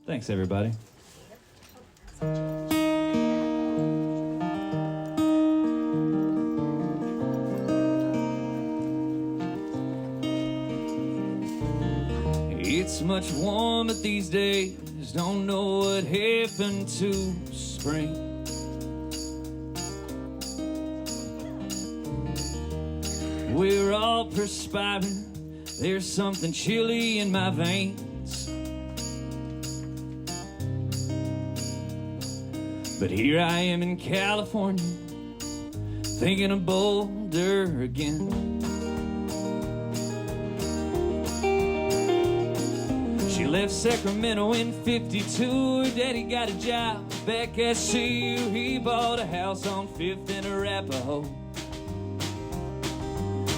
Thanks, everybody. It's much warmer these days. Don't know what happened to spring. We're all perspiring. There's something chilly in my veins. But here I am in California, thinking of Boulder again. She left Sacramento in '52. Her daddy got a job back at CU. He bought a house on 5th and Arapahoe.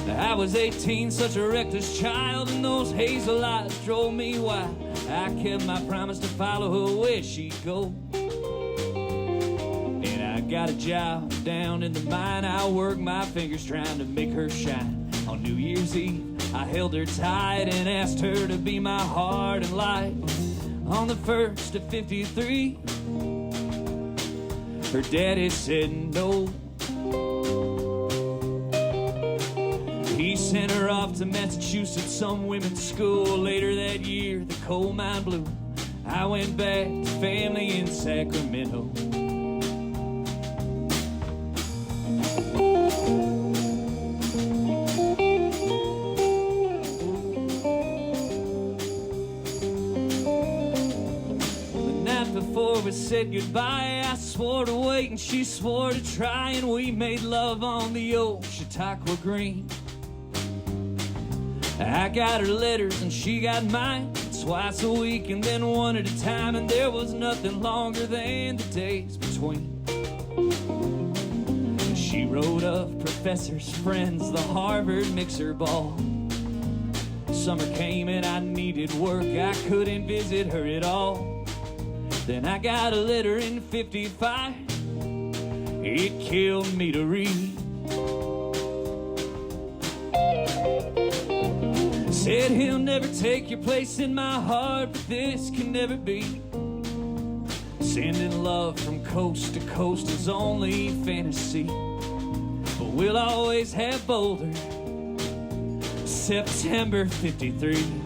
I was 18, such a reckless child, and those hazel eyes drove me wild. I kept my promise to follow her where she'd go. And I got a job down in the mine. I worked my fingers trying to make her shine. On New Year's Eve, I held her tight and asked her to be my heart and life. On the 1st of '53, her daddy said no. He sent her off to Massachusetts, some women's school. Later that year, the coal mine blew. I went back to family in Sacramento. Before we said goodbye, I swore to wait and she swore to try, and we made love on the old Chautauqua Green. I got her letters and she got mine, twice a week and then one at a time, and there was nothing longer than the days between. She wrote of professors, friends, the Harvard mixer ball. Summer came and I needed work, I couldn't visit her at all. Then I got a letter in '55, it killed me to read. Said he'll never take your place in my heart, but this can never be. Sending love from coast to coast is only fantasy, but we'll always have Boulder, September '53.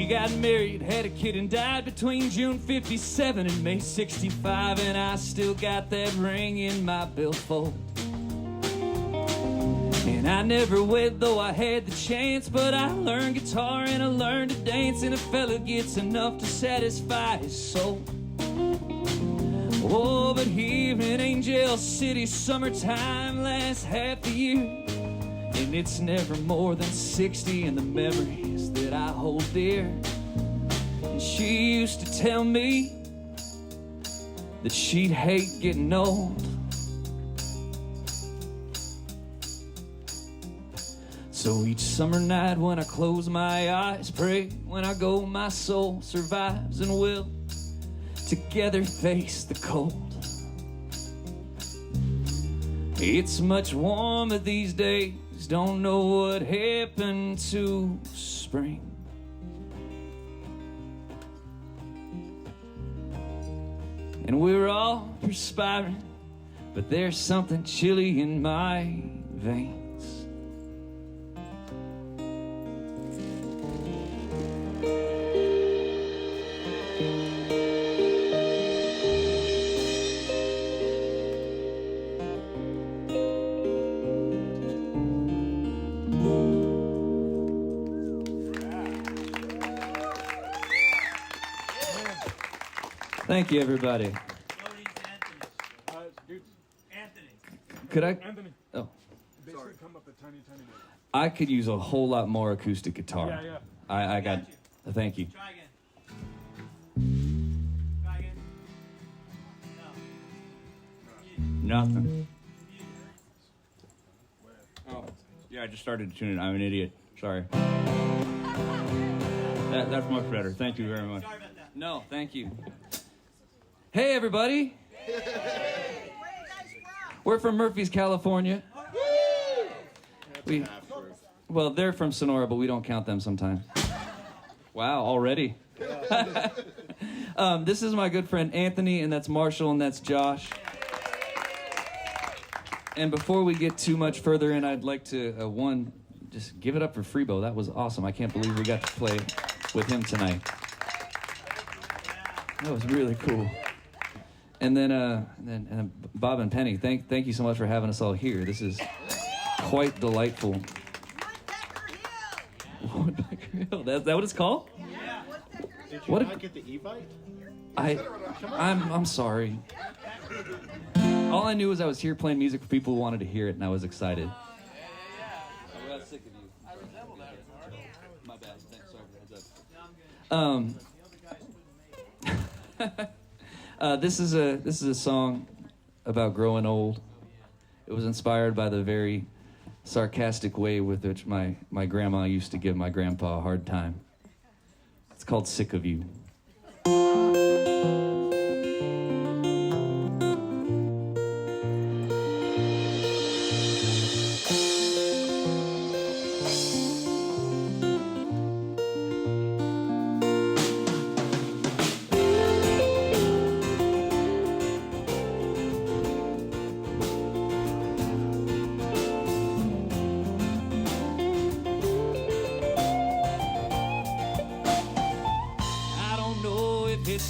Got married, had a kid, and died between June '57 and May '65, and I still got that ring in my billfold. And I never wed, though I had the chance, but I learned guitar and I learned to dance, and a fella gets enough to satisfy his soul. Oh, but here in Angel City, summertime lasts half the year, and it's never more than 60 in the memories that I hold dear. And she used to tell me that she'd hate getting old. So each summer night when I close my eyes, pray when I go my soul survives and will together face the cold. It's much warmer these days, don't know what happened to spring. And we're all perspiring, but there's something chilly in my veins. Thank you, everybody. Anthony. Could I? Anthony. Oh. Sorry. Come up a tiny bit. I could use a whole lot more acoustic guitar. Yeah. I got. Thank you. Try again. Try again. No. Nothing. Oh, yeah. I just started to tune it. I'm an idiot. Sorry. That's much better. Thank you very much. Sorry about that. No, thank you. Hey, everybody. We're from Murphy's, California. Well, they're from Sonora, but we don't count them sometimes. Wow, already. This is my good friend Anthony, and that's Marshall, and that's Josh. And before we get too much further in, I'd like to, just give it up for Freebo. That was awesome. I can't believe we got to play with him tonight. That was really cool. And then Bob and Penny, thank you so much for having us all here. This is quite delightful. Woodpecker Hill. That's that what it's called? Yeah. Did you not get the e-bite? I'm sorry. All I knew was I was here playing music for people who wanted to hear it, and I was excited. I got sick of you. My bad. Thanks. Sorry for the heads up. This is a song about growing old. It was inspired by the very sarcastic way with which my grandma used to give my grandpa a hard time. It's called Sick of You.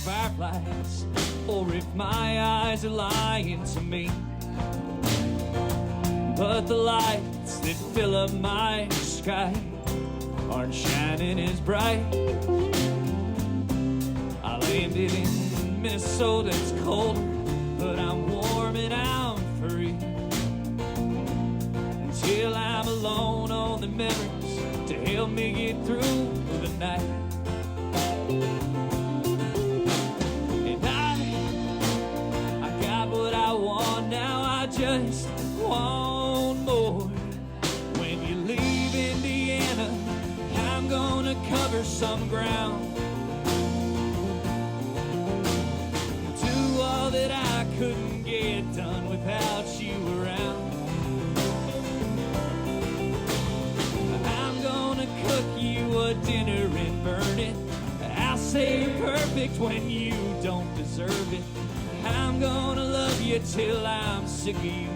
Fireflies, or if my eyes are lying to me, but the lights that fill up my sky aren't shining as bright. I landed in Minnesota, it's colder, but I'm warm and I'm free, until I'm alone on the memories to help me get through the night. Just want more. When you leave Indiana, I'm gonna cover some ground, do all that I couldn't get done without you around. I'm gonna cook you a dinner and burn it. I'll say you're perfect when you don't deserve it. I'm gonna love you till I'm sick of you,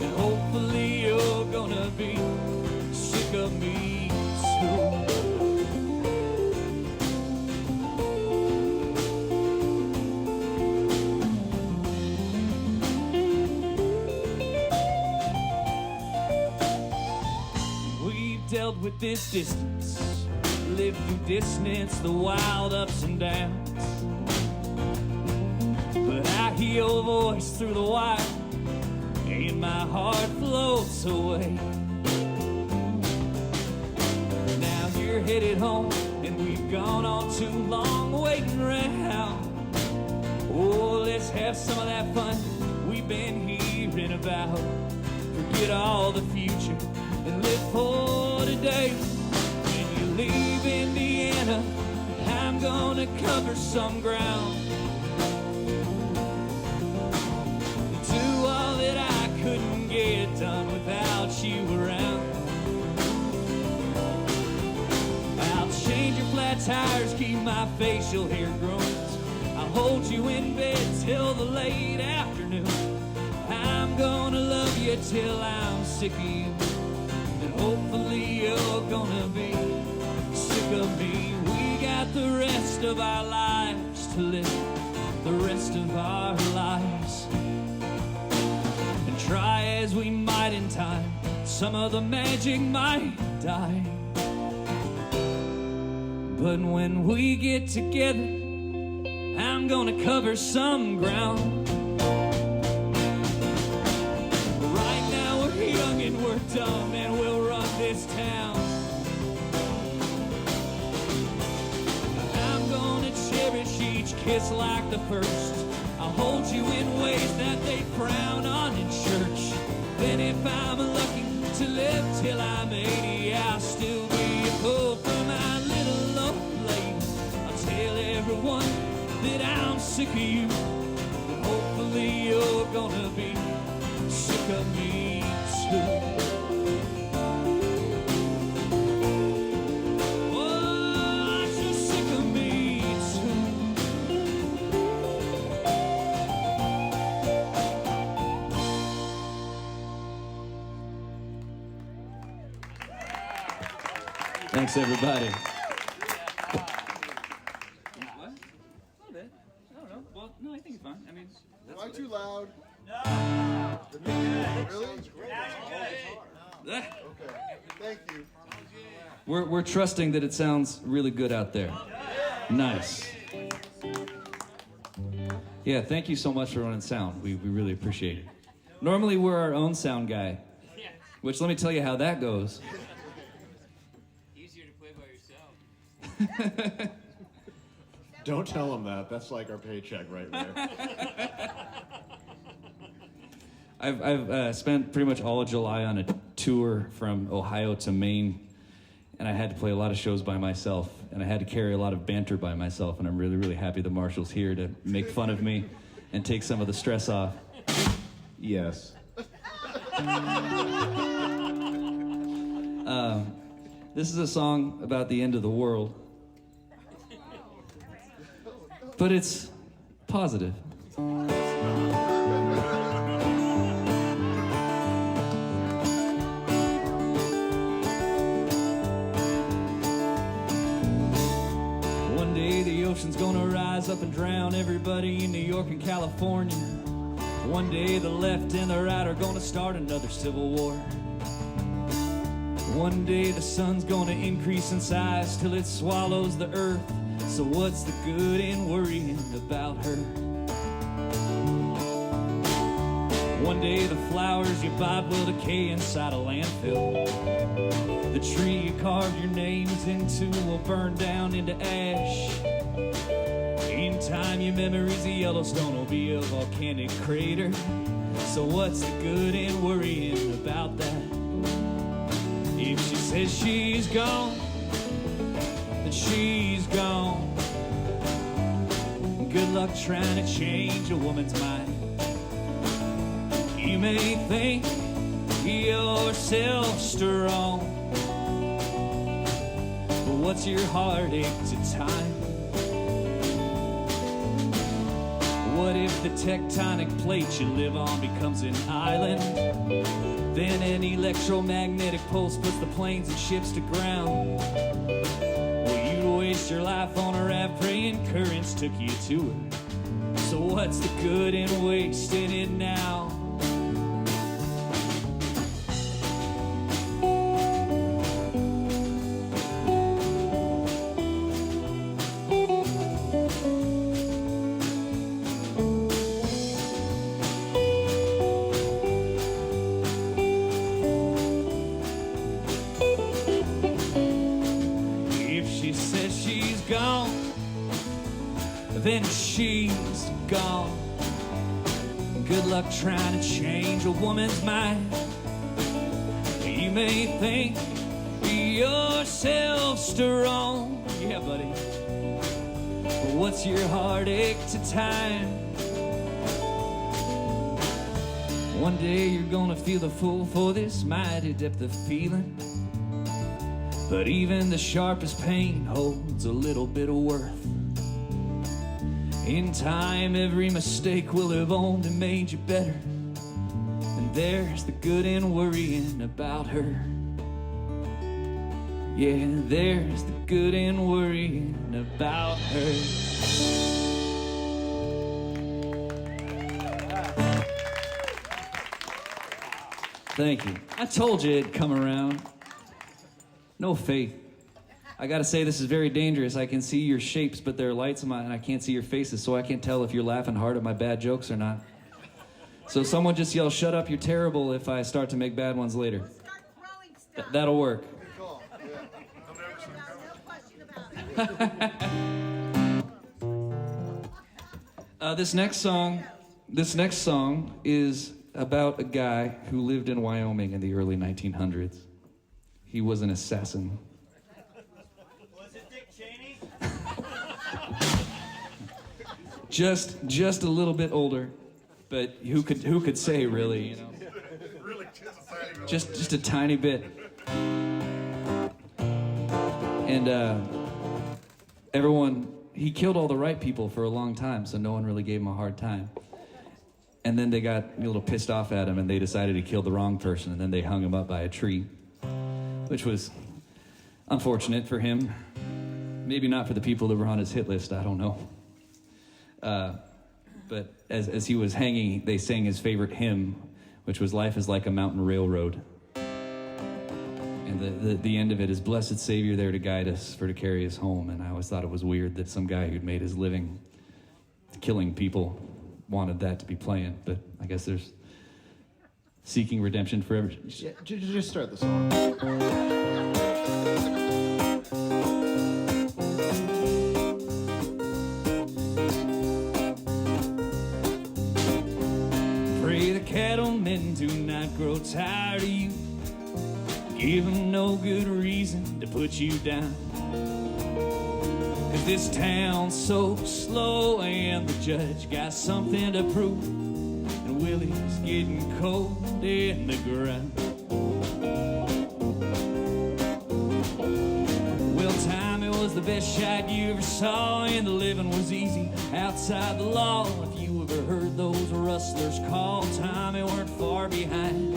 and hopefully you're gonna be sick of me too. We've dealt with this distance, lived through dissonance, the wild ups and downs. But I hear your voice through the wire, and my heart floats away. Now you're headed home, and we've gone on too long waiting around. Oh, let's have some of that fun we've been hearing about. Forget all the future and live for today. When you leave Indiana, I'm gonna cover some ground, do all that I couldn't get done without you around. I'll change your flat tires, keep my facial hair growing. I'll hold you in bed till the late afternoon. I'm gonna love you till I'm sick of you, and hopefully you're gonna be sick of me. We got the rest of our lives to live, the rest of our lives. And try as we might in time, some of the magic might die. But when we get together, I'm gonna cover some ground. Right now we're young and we're dumb, and we'll run this town. I'm gonna cherish each kiss like the first. I'll hold you in ways that they frown on in church. Then if I'm lucky, to live till I'm 80. I'll still be a pull for my little old lady. I'll tell everyone that I'm sick of you. But hopefully you're gonna be sick of me too. Thanks, everybody. What? A little bit. I don't know. Well, no, I think it's fine. I mean, Am I too loud? No. Really? okay. Okay. Thank you. We're trusting that it sounds really good out there. Nice. Yeah, thank you so much for running sound. We really appreciate it. Normally, we're our own sound guy, which let me tell you how that goes. Don't tell him that. That's like our paycheck right there. I've spent pretty much all of July on a tour from Ohio to Maine, and I had to play a lot of shows by myself, and I had to carry a lot of banter by myself, and I'm really, really happy the Marshall's here to make fun of me and take some of the stress off. Yes. This is a song about the end of the world, but it's positive. One day the ocean's gonna rise up and drown everybody in New York and California. One day the left and the right are gonna start another civil war. One day the sun's gonna increase in size till it swallows the earth. So what's the good in worrying about her? One day the flowers you bought will decay inside a landfill. The tree you carved your names into will burn down into ash. In time your memories of Yellowstone will be a volcanic crater. So what's the good in worrying about that? If she says she's gone, then she's gone. Good luck trying to change a woman's mind. You may think yourself strong, but what's your heartache to time? What if the tectonic plate you live on becomes an island? Then an electromagnetic pulse puts the planes and ships to ground. Well, you'd waste your life on a raft praying currents took you to her. So what's the good in wasting it now? Then she's gone. Good luck trying to change a woman's mind. You may think yourself strong, yeah, buddy, but what's your heartache to time? One day you're gonna feel the full for this mighty depth of feeling, but even the sharpest pain holds a little bit of worth. In time, every mistake will have only made you better. And there's the good in worrying about her. Yeah, there's the good in worrying about her. Thank you. I told you it'd come around. No faith. I gotta say, this is very dangerous. I can see your shapes, but there are lights in my, and I can't see your faces, so I can't tell if you're laughing hard at my bad jokes or not. So someone just yell, "Shut up, you're terrible," if I start to make bad ones later. Start throwing stuff. That'll work. No question about it. This next song is about a guy who lived in Wyoming in the early 1900s. He was an assassin. Was it Dick Cheney? Just a little bit older, but who could say, really, you know? Really, Just a tiny bit. And he killed all the right people for a long time, so no one really gave him a hard time. And then they got a little pissed off at him, and they decided he killed the wrong person, and then they hung him up by a tree, which was unfortunate for him. Maybe not for the people that were on his hit list, I don't know. But as he was hanging, they sang his favorite hymn, which was "Life is like a mountain railroad." And the end of it is, "Blessed Savior there to guide us, for to carry us home." And I always thought it was weird that some guy who'd made his living killing people wanted that to be playing. But I guess there's seeking redemption for every... Yeah, just start the song. Pray the cattlemen do not grow tired of you. Give them no good reason to put you down. 'Cause this town's so slow and the judge got something to prove. And Willie's getting cold in the ground. Well, Tommy was the best shot you ever saw, and the living was easy outside the law. If you ever heard those rustlers call, Tommy weren't far behind.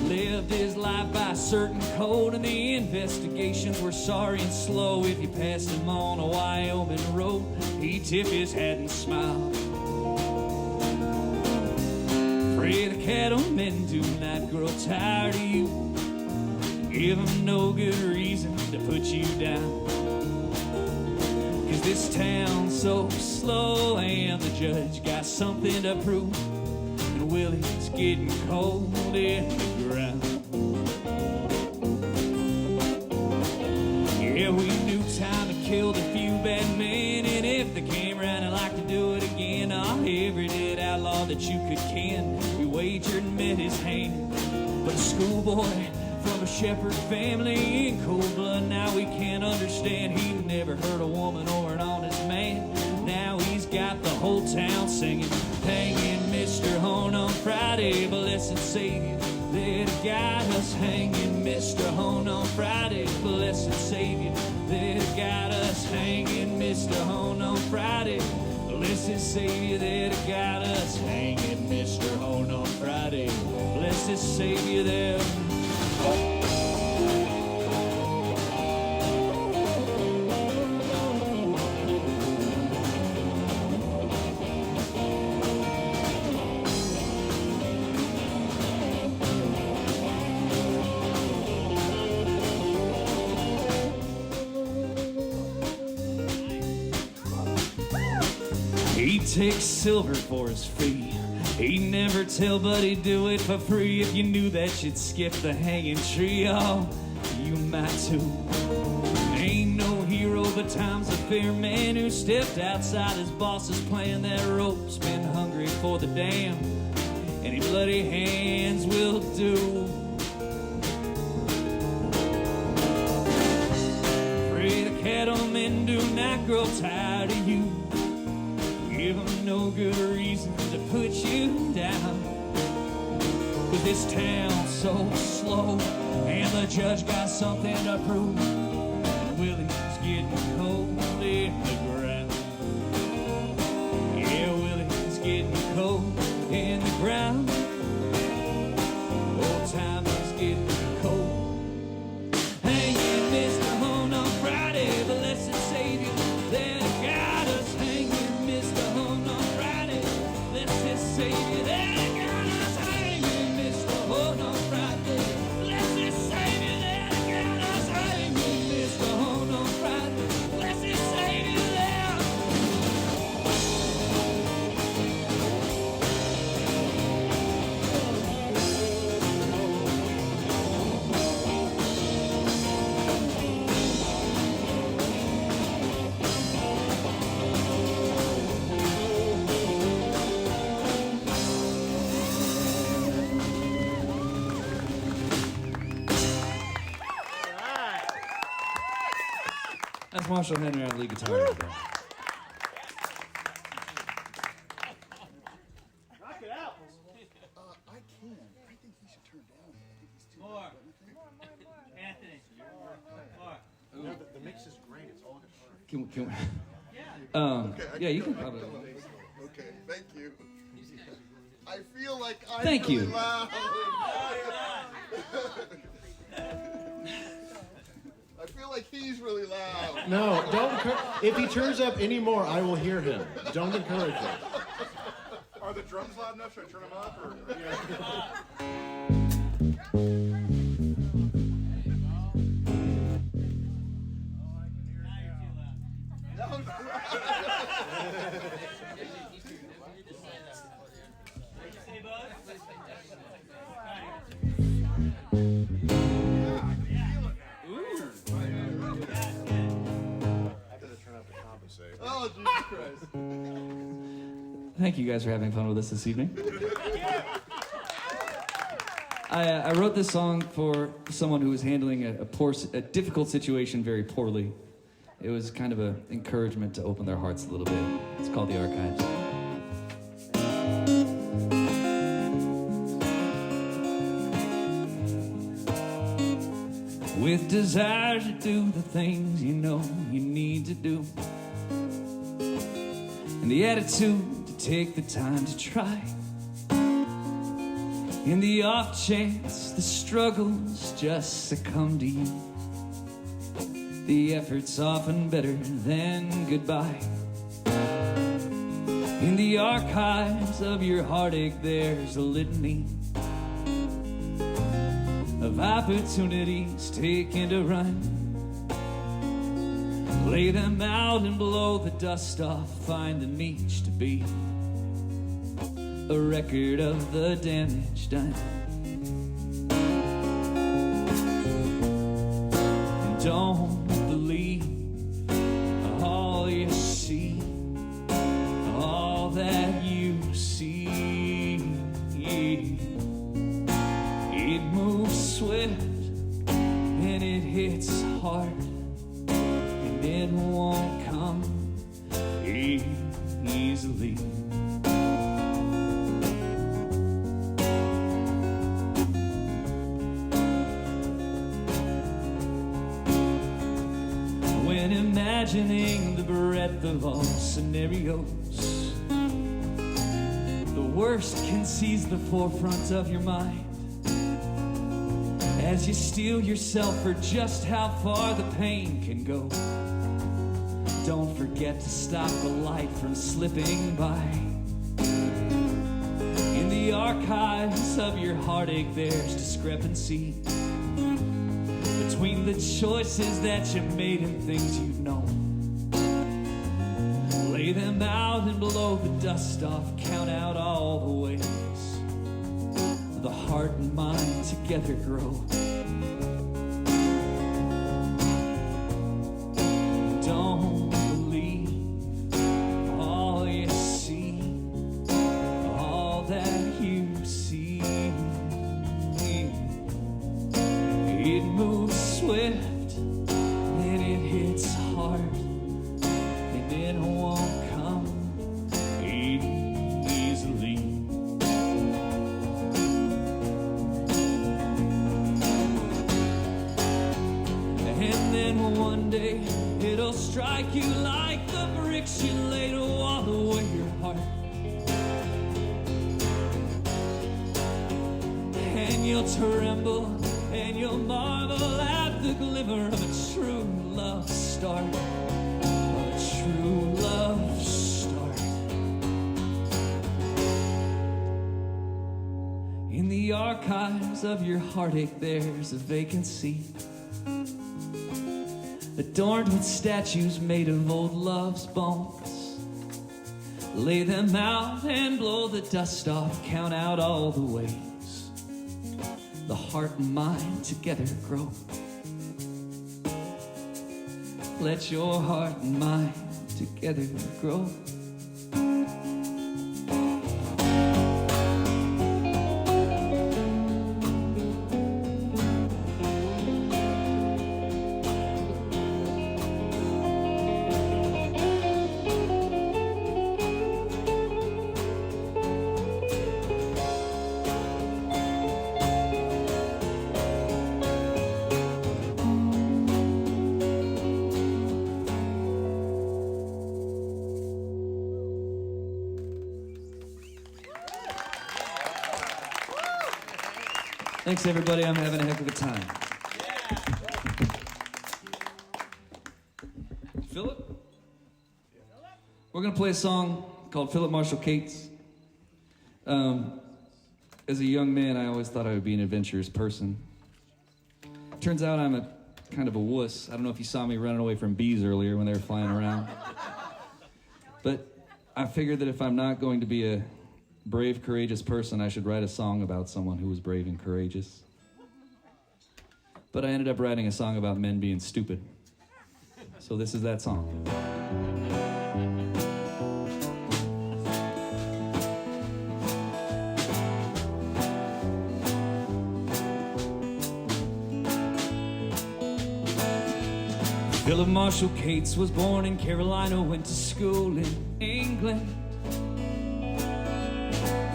Lived his life by a certain code, and the investigations were sorry and slow. If you passed him on a Wyoming road, he'd tip his hat and smile. Pray the cattlemen do not grow tired of you. Give them no good reason to put you down. 'Cause this town's so slow and the judge got something to prove. And Willie's getting cold in the ground. Yeah, we knew Tommy killed a few bad men, and if they came around and like to do it again, every dead outlaw that you could ken, we wagered and met his hand. But a schoolboy from a shepherd family in cold blood, now we can't understand. He never hurt a woman or an honest man. Now he's got the whole town singing, hanging Mr. Hone on Friday, blessed Savior that got us hanging. Mr. Hone on Friday, blessed Savior that got us hanging. Mr. Hone on Friday, blessed Savior that got us hanging. Mr. Hone on Friday, blessed Savior that... He takes silver for his fee. He'd never tell, but he'd do it for free. If you knew that, you'd skip the hanging tree. Oh, you might too. Ain't no hero, but Tom's a fair man who stepped outside his boss's plan. That rope's been hungry for the dam. Any bloody hands will do. Pray the cattlemen do not grow tired of you. Give them no good reason to put you down. 'Cause this town's so slow and the judge got something to prove. And Willie's getting cold in the ground. Yeah, Willie's getting cold in the ground. Old time is getting cold. Hanging Mr. Hone on Friday, blessed Savior that got us hanging. Mr. Hone on Friday, blessed Savior that got us hanging. Mr. Hone on Friday, blessed Savior that got us hanging. That's Marshall Henry on lead guitar. Today. Knock it out. I can. I think he should turn down. I think he's too More. loud. Anthony. More. No, the mix is great. It's all guitar. Can we? Okay, Yeah, you can probably. Okay, thank you. I feel like I'm Thank really you. loud. I feel like he's really loud. No, don't. If he turns up any more, I will hear him. Don't encourage it. Are the drums loud enough? Should I turn them up? Or? Oh, Jesus Christ. Thank you guys for having fun with us this evening. I wrote this song for someone who was handling a difficult situation very poorly. It was kind of an encouragement to open their hearts a little bit. It's called The Archives. With desire to do the things you know you need to do, and the attitude to take the time to try, in the off chance the struggles just succumb to you, the effort's often better than goodbye. In the archives of your heartache there's a litany of opportunities taken to run. Lay them out and blow the dust off. Find them each to be a record of the damage done. And don't believe all you see, all that you see. It moves swift and it hits hard, and it won't come easily. When imagining the breadth of all scenarios, the worst can seize the forefront of your mind as you steel yourself for just how far the pain can go. Don't forget to stop the light from slipping by. In the archives of your heartache there's discrepancy between the choices that you made and things you've known. Lay them out and blow the dust off. Count out all the ways the heart and mind together grow. Don't believe all you see, all that you see. It moves swift and it hits hard, and it won't come easily. And then one day it'll strike you like the bricks you laid all away your heart, and you'll tremble and you'll marvel at the glimmer of a true love start, of a true love start. In the archives of your heartache there's a vacancy, adorned with statues made of old love's bones. Lay them out and blow the dust off. Count out all the ways the heart and mind together grow. Let your heart and mind together grow. Thanks, everybody. I'm having a heck of a time. Philip? We're going to play a song called Philip Marshall Cates. As a young man, I always thought I would be an adventurous person. Turns out I'm a kind of a wuss. I don't know if you saw me running away from bees earlier when they were flying around. But I figured that if I'm not going to be a brave, courageous person, I should write a song about someone who was brave and courageous. But I ended up writing a song about men being stupid. So this is that song. Philip Marshall Cates was born in Carolina, went to school in England.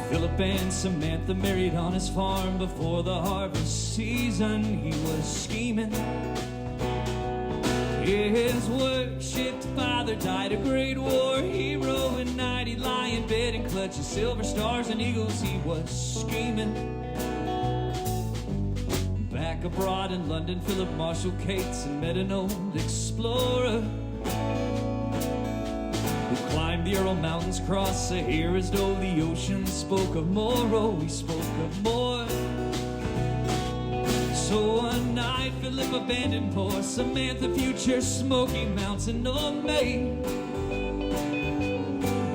Philip and Samantha married on his farm. Before the harvest season, he was scheming. His worshiped father died a great war hero. At night he'd lie in bed and clutch his silver stars and eagles. He was scheming. Back abroad in London, Philip Marshall Cates and met an old explorer who climbed the Ural Mountains, crossed Sahara's dove the ocean, spoke of more, oh, he spoke of more. So one night Philip abandoned poor Samantha, future Smoky Mountain old maid.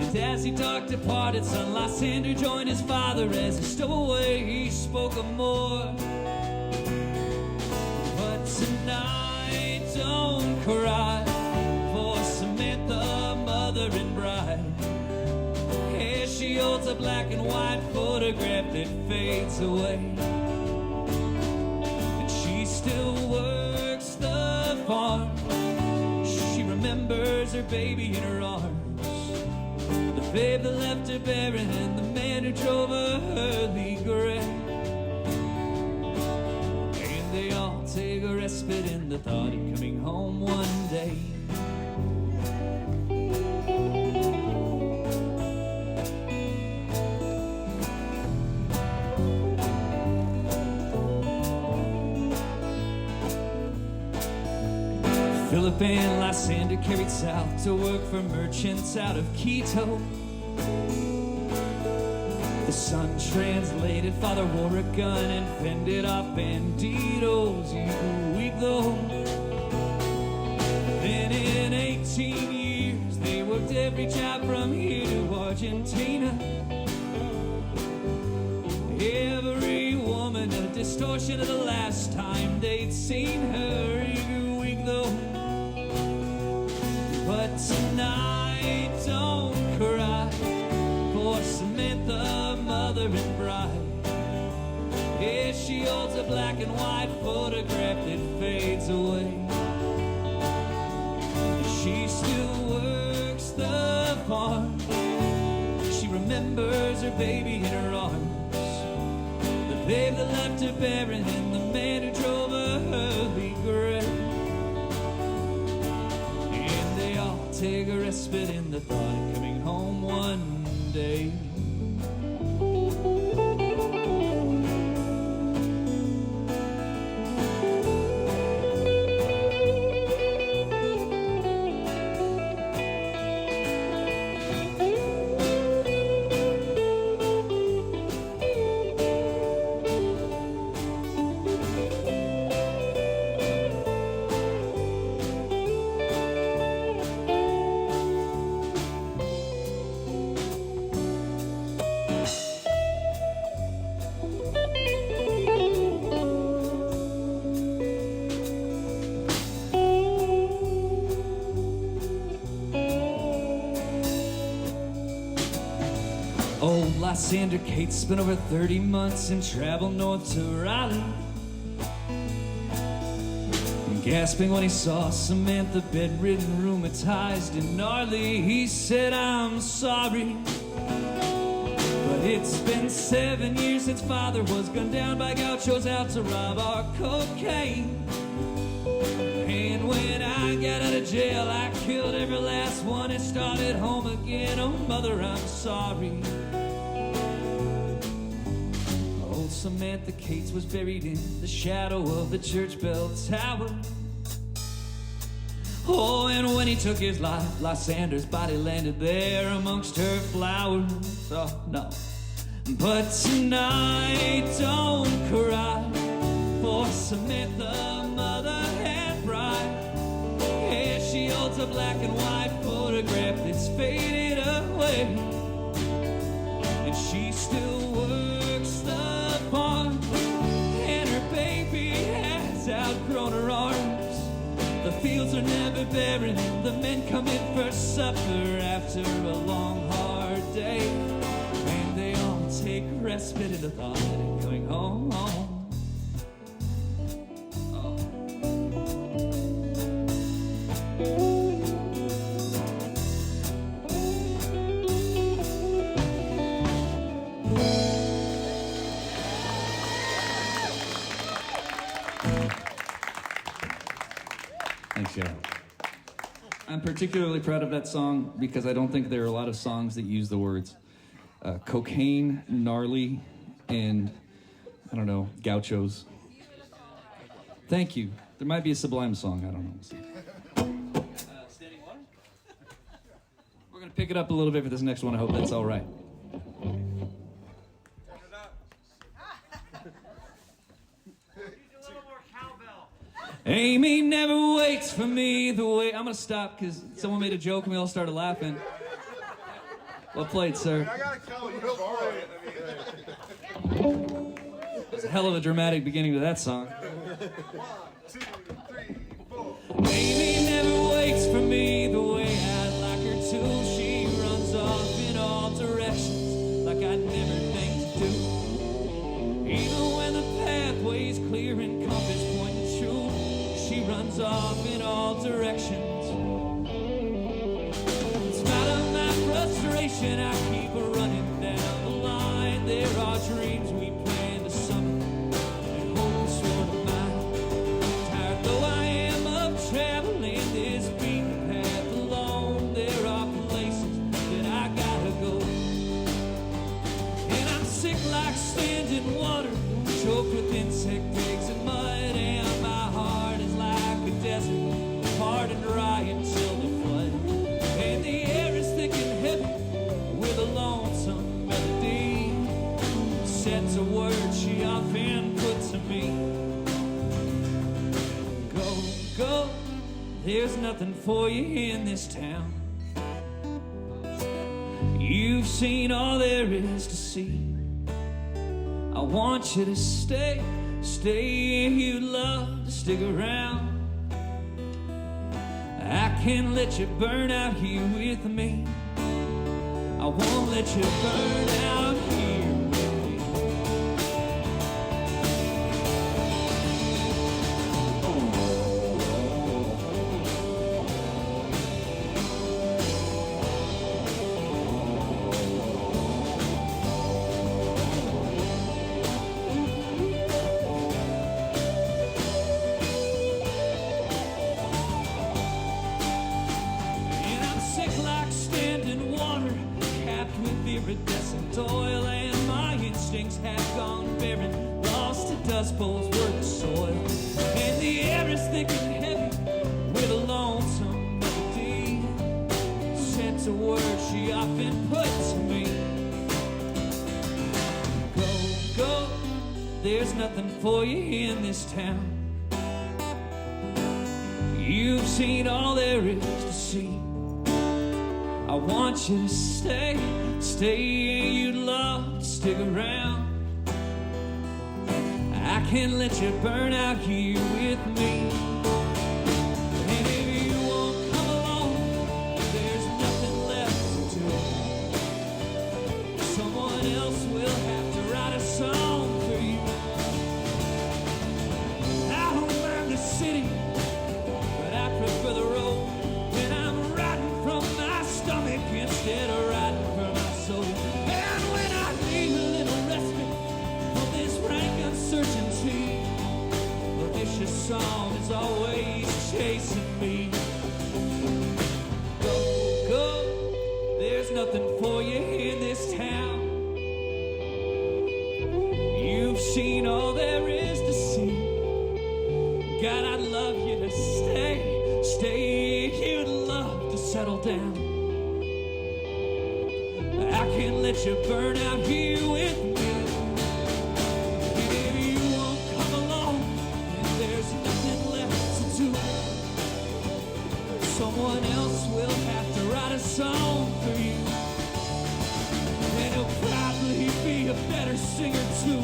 And as he talked departed, son Lysander joined his father as he stole away, he spoke of more. Tonight, don't cry for Samantha, mother and bride. Here she holds a black and white photograph that fades away. And she still works the farm. She remembers her baby in her arms, the babe that left her barren and the man who drove her early grave. They all take a respite in the thought of coming home one day. Philip and Lysander carried south to work for merchants out of Quito. The son translated, father wore a gun and fended off banditos, you weak though. Then in 18 years they worked every job from here to Argentina. Every woman a distortion of the last time they'd seen her, you weak though. But tonight don't cry for Samantha, mother and bride. Here she holds a black and white photograph that fades away. She still works the farm. She remembers her baby in her arms, the babe that left her barren and the man who drove her early grave. And they all take a respite in the thought of coming home one day. Old Lysander Cates spent over 30 months and traveled north to Raleigh. And gasping when he saw Samantha bedridden, rheumatized and gnarly, he said, I'm sorry, but it's been 7 years since father was gunned down by gauchos out to rob our cocaine. And when I got out of jail, I killed every last one and started home again. Oh, mother, I'm sorry. Old Samantha Cates was buried in the shadow of the church bell tower. Oh, and when he took his life, Lysander's body landed there amongst her flowers. Oh, no. But tonight, don't cry, for Samantha, mother and bride. Yeah, she holds a black and white photograph that's faded away, and she still works the farm, and her baby has outgrown her arms. The fields are never barren, the men come in for supper after a long, hard day, and they all take respite in the thought of going home. Thanks, yeah. I'm particularly proud of that song because I don't think there are a lot of songs that use the words cocaine, gnarly, and, I don't know, gauchos. Thank you. There might be a Sublime song, I don't know. Standing water? We're going to pick it up a little bit for this next one. I hope that's all right. Amy never waits for me the way... I'm going to stop because someone made a joke and we all started laughing. Well played, sir. I gotta tell you, real quiet. It's a hell of a dramatic beginning to that song. 1, 2, 3, 4. Amy never waits for me the way I'd like her to. She runs off in all directions like I never think to do. Even when the pathway's clear and compass pointing true, she runs off in all directions. In spite of my frustration, I keep running down the line. There are dreams we plan to summer and hope sort of mine. Tired though I am of traveling this beaten path alone, there are places that I gotta go. And I'm sick like standing water, choked with insect eggs and mud, and my heart is like a desert, hard and dry until the flood. And the air is thick and heavy with a lonesome melody, sets a word she often puts to me. Go, go, there's nothing for you in this town. You've seen all there is to see. I want you to stay, stay, you'd love to stick around. I can't let you burn out here with me. I won't let you burn out here with me. And I'm sick like standing water, capped with iridescent oil, and my instincts have gone barren, lost to dust bowls worth of soil. And the air is thick and heavy with a lonesome melody, sets a word she often puts to me. Go, go, there's nothing for you in this town. You've seen all there is to see. I want you to stay, stay, you'd love to stick around. I can't let you burn out here with me. And if you won't come along, there's nothing left to do. Someone else will have to write a song for you. I don't mind the city, but I prefer the road. When I'm riding from my stomach instead of riding for my soul. And when I need a little respite from this rank uncertainty, the vicious song is always down. I can't let you burn out here with me. If you won't come along, then there's nothing left to do. Someone else will have to write a song for you, and he'll probably be a better singer too.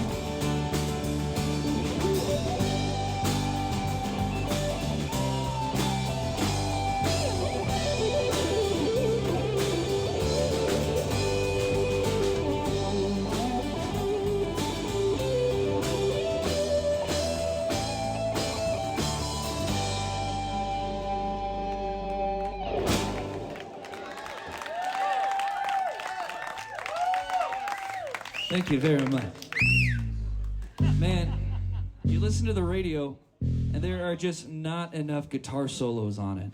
Thank you very much. Man, you listen to the radio, and there are just not enough guitar solos on it.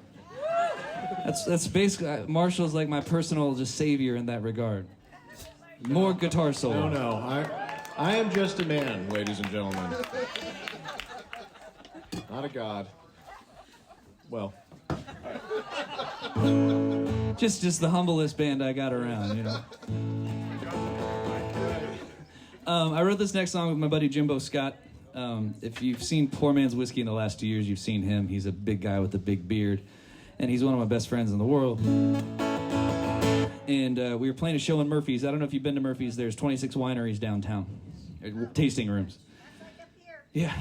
That's basically, Marshall's like my personal just savior in that regard. More guitar solo. No, I am just a man, ladies and gentlemen. Not a god. Well. Just the humblest band I got around, you know. I wrote this next song with my buddy Jimbo Scott. If you've seen Poor Man's Whiskey in the last 2 years, you've seen him. He's a big guy with a big beard, and he's one of my best friends in the world. And we were playing a show in Murphy's. I don't know if you've been to Murphy's. There's 26 wineries downtown, tasting rooms. Yeah.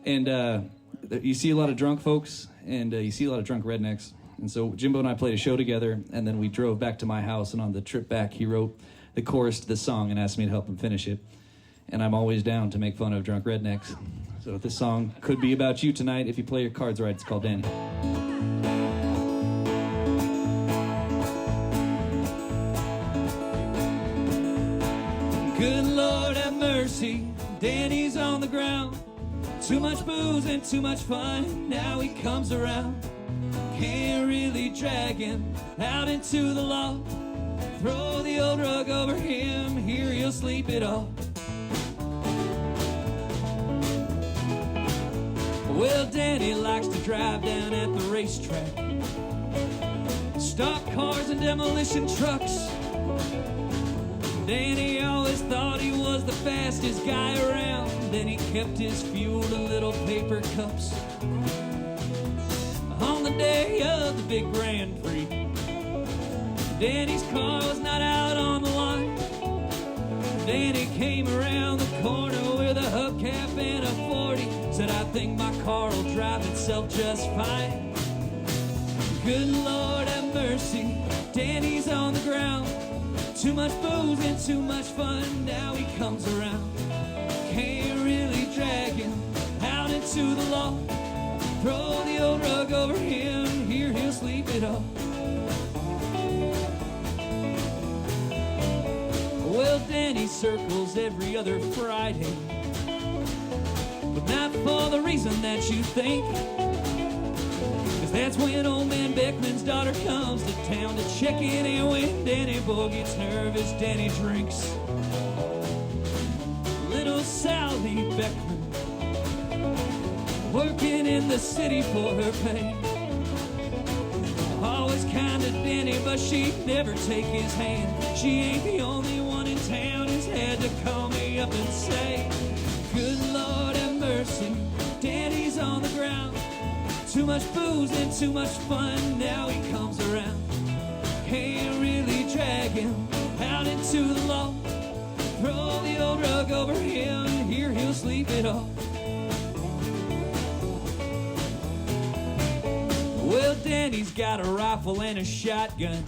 And you see a lot of drunk folks, and you see a lot of drunk rednecks. And so Jimbo and I played a show together, and then we drove back to my house, and on the trip back, he wrote the chorus to the song and asked me to help him finish it. And I'm always down to make fun of drunk rednecks. So this song could be about you tonight if you play your cards right. It's called Danny. Good Lord have mercy, Danny's on the ground. Too much booze and too much fun, now he comes around. Can't really drag him out into the law. Throw the old rug over him, here he'll sleep it off. Well, Danny likes to drive down at the racetrack, stock cars and demolition trucks. Danny always thought he was the fastest guy around, then he kept his fuel to little paper cups. On the day of the big Grand Prix, Danny's car was not out on the line. Danny came around the corner with a hubcap and a 40. Said, I think my car will drive itself just fine. Good Lord have mercy, Danny's on the ground. Too much booze and too much fun, now he comes around. Can't really drag him out into the law. Throw the old rug over him, here he'll sleep it off. Well, Danny circles every other Friday, but not for the reason that you think. 'Cause that's when old man Beckman's daughter comes to town to check in, and when Danny Boy gets nervous, Danny drinks. Little Sally Beckman, working in the city for her pay. Always kind of Danny, but she'd never take his hand. She ain't the only one in town who's had to call me up and say, good Lord have mercy, Danny's on the ground. Too much booze and too much fun, now he comes around. Can't really drag him out into the law. Throw the old rug over him, here he'll sleep it off. Well, Danny's got a rifle and a shotgun.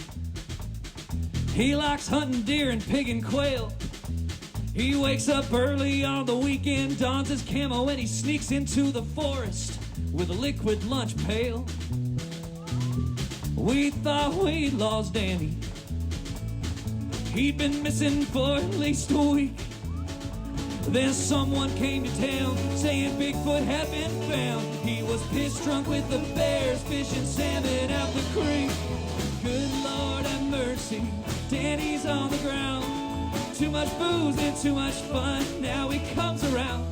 He likes hunting deer and pig and quail. He wakes up early on the weekend, dons his camo, and he sneaks into the forest with a liquid lunch pail. We thought we'd lost Danny. He'd been missing for at least a week. Then someone came to town saying Bigfoot had been found. He was pissed drunk with the bears fishing salmon out the creek. Good Lord have mercy, Danny's on the ground. Too much booze and too much fun, now he comes around.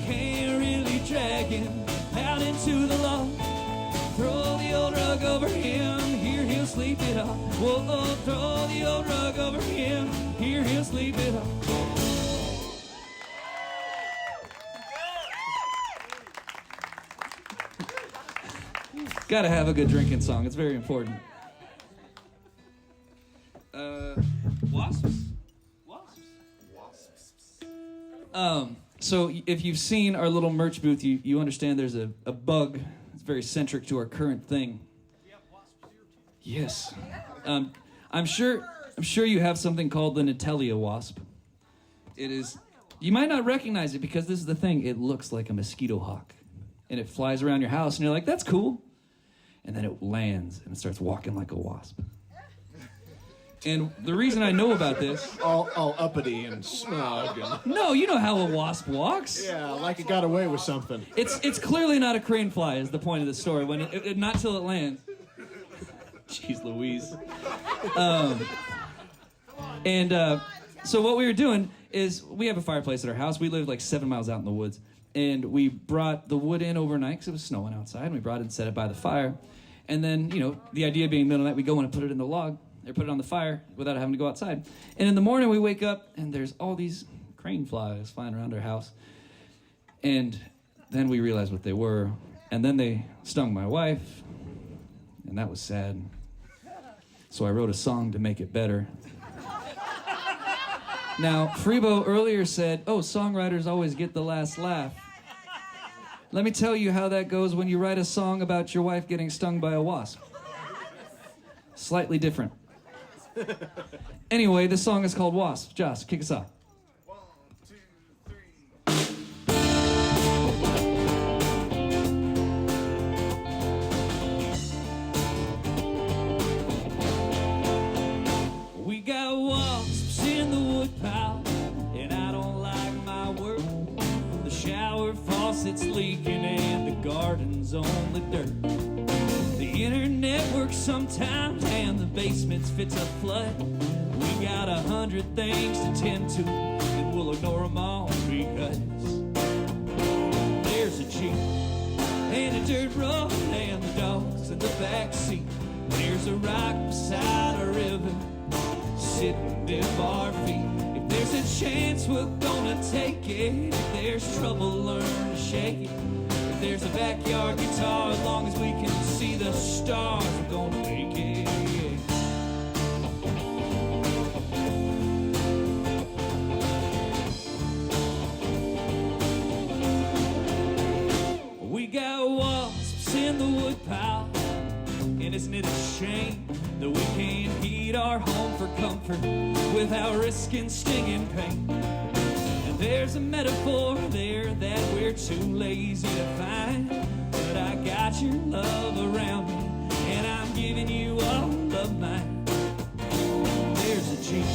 Can't really drag him out into the law. Throw the old rug over him, sleep it off. Whoa, throw the old rug over him. Here he'll sleep it off. Gotta have a good drinking song. It's very important. Wasps? So if you've seen our little merch booth, you understand there's a bug that's very centric to our current thing. Yes. I'm sure you have something called the Natalia wasp. It is. You might not recognize it because this is the thing. It looks like a mosquito hawk, and it flies around your house, and you're like, "That's cool." And then it lands and it starts walking like a wasp. And the reason I know about this... All uppity and smug. And... No, you know how a wasp walks. Yeah, like it got away with something. It's clearly not a crane fly is the point of the story. When not till it lands. Jeez Louise. So what we were doing is we have a fireplace at our house. We live like 7 miles out in the woods. And we brought the wood in overnight because it was snowing outside. And we brought it and set it by the fire. And then, the idea being middle of the night, we go in and put it in the log. Or put it on the fire without having to go outside. And in the morning we wake up and there's all these crane flies flying around our house. And then we realized what they were. And then they stung my wife. And that was sad. So I wrote a song to make it better. Now, Freebo earlier said, oh, songwriters always get the last laugh. Let me tell you how that goes when you write a song about your wife getting stung by a wasp. Slightly different. Anyway, this song is called Wasp. Josh, kick us off. 1, 2, 3. We got wasps in the woodpile, and I don't like my work. The shower faucet's leaking and the garden's on the dirt. The internet works sometimes and the basement's fit to flood. We got 100 things to tend to and we'll ignore them all because there's a Jeep and a dirt road and the dogs in the back seat. There's a rock beside a river sitting in our feet. If there's a chance we're gonna take it. If there's trouble, learn to shake it. If there's a backyard guitar, as long as we can see the stars, we're gonna make it. We got wasps in the woodpile, and isn't it a shame that we can't heat our home for comfort without risking stinging pain? And there's a metaphor there that we're too lazy to find, but I got your love around me, and I'm giving you all of mine. There's a Jeep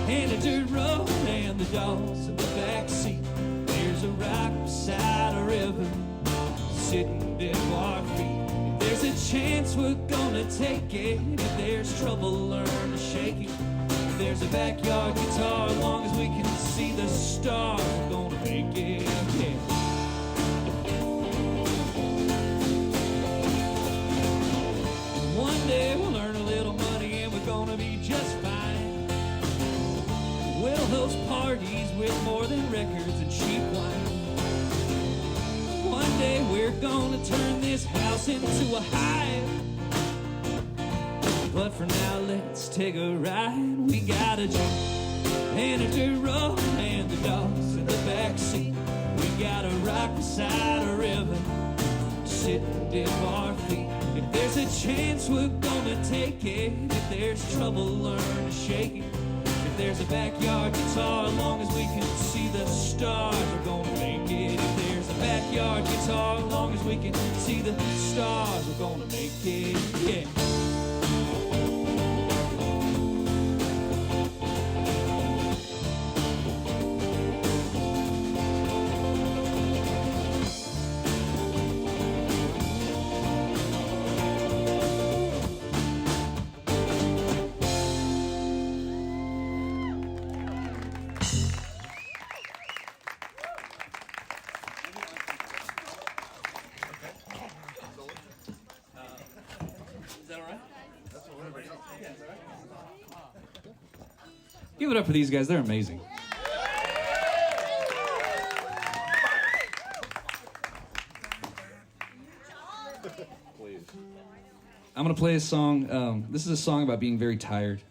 and a dirt road and the dogs in the back seat. There's a rock beside a river sitting in our feet. If there's a chance we're gonna take it. If there's trouble, learn to shake it. If there's a backyard guitar, as long as we can see the stars, we're gonna make it. Yeah. One day we'll earn a little money and we're gonna be just fine. We'll host parties with more than records and cheap wine. One day we're gonna turn this house into a hive. But for now, let's take a ride. We got a Jeep and a dirt road and the dogs in the back seat. We got a rock beside a river sitting in our feet. If there's a chance, we're gonna take it. If there's trouble, learn to shake it. If there's a backyard guitar, as long as we can see the stars, we're gonna make it. If there's a backyard guitar, as long as we can see the stars, we're gonna make it. Yeah. Is that all right? Give it up for these guys. They're amazing. I'm going to play a song. This is a song about being very tired.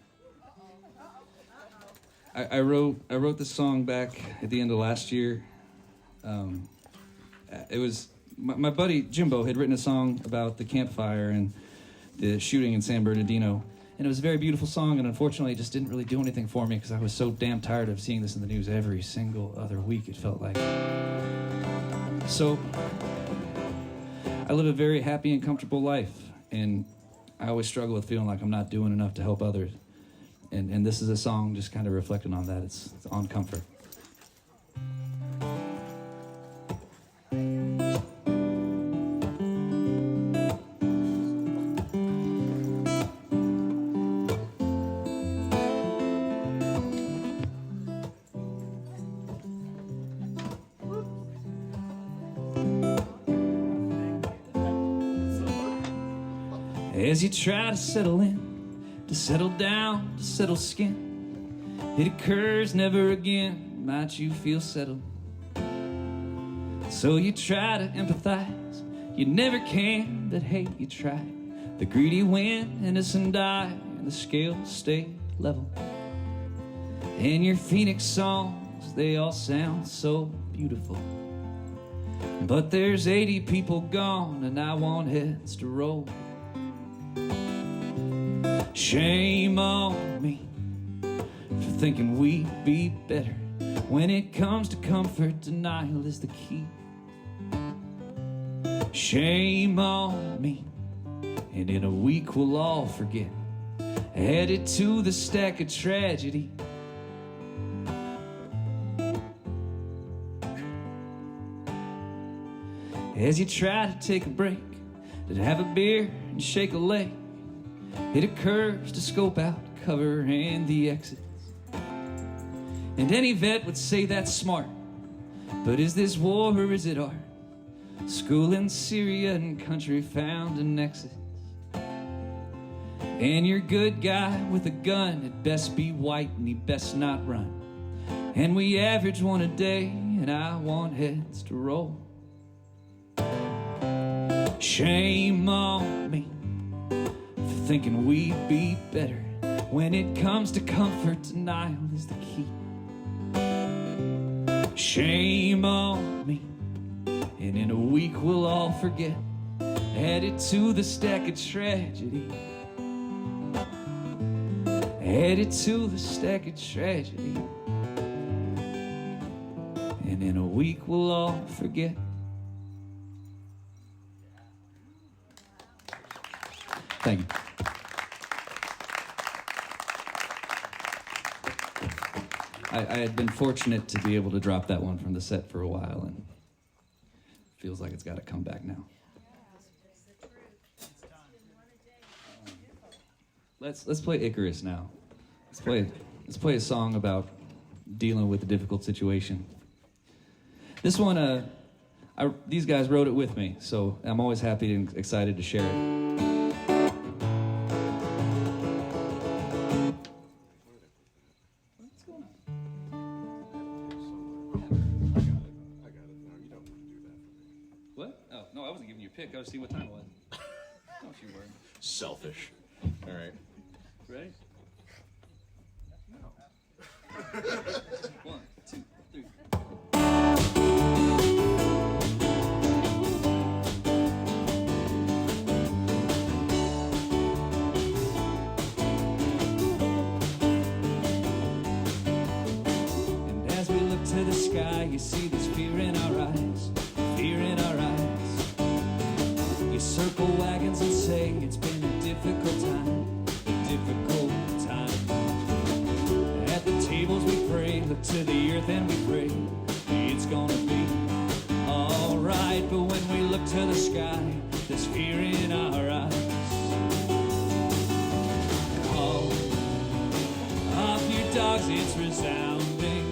I wrote this song back at the end of last year. It was my buddy Jimbo had written a song about the campfire and the shooting in San Bernardino, and it was a very beautiful song. And unfortunately, it just didn't really do anything for me because I was so damn tired of seeing this in the news every single other week. It felt like. So I live a very happy and comfortable life, and I always struggle with feeling like I'm not doing enough to help others. And this is a song just kind of reflecting on that. It's on comfort. As you try to settle in, to settle down, to settle skin, it occurs never again, might you feel settled. So you try to empathize, you never can, but hey, you try. The greedy win, innocent die, and the scales stay level. And your phoenix songs, they all sound so beautiful. But there's 80 people gone, and I want heads to roll. Shame on me for thinking we'd be better. When it comes to comfort, denial is the key. Shame on me, and in a week we'll all forget. Added to the stack of tragedy. As you try to take a break, to have a beer and shake a leg, it occurs to scope out cover and the exits. And any vet would say that's smart, but is this war or is it art? School in Syria and country found a nexus. And your good guy with a gun had best be white and he best not run. And we average one a day, and I want heads to roll. Shame on me for thinking we'd be better. When it comes to comfort, denial is the key. Shame on me, and in a week we'll all forget. Added to the stack of tragedy. Added to the stack of tragedy. And in a week we'll all forget. Thank you. I had been fortunate to be able to drop that one from the set for a while, and it feels like it's got to come back now. Let's play Icarus now. Let's play a song about dealing with a difficult situation. This one, these guys wrote it with me, so I'm always happy and excited to share it. I was seeing what time it was. Don't you worry. Selfish. All right. Ready? No. 1, 2, 3. And as we look to the sky, you see this fear in our eyes. Fear in our eyes. Circle wagons and say it's been a difficult time, a difficult time. At the tables we pray, look to the earth and we pray it's gonna be alright. But when we look to the sky, there's fear in our eyes. Call off your dogs, it's resounding.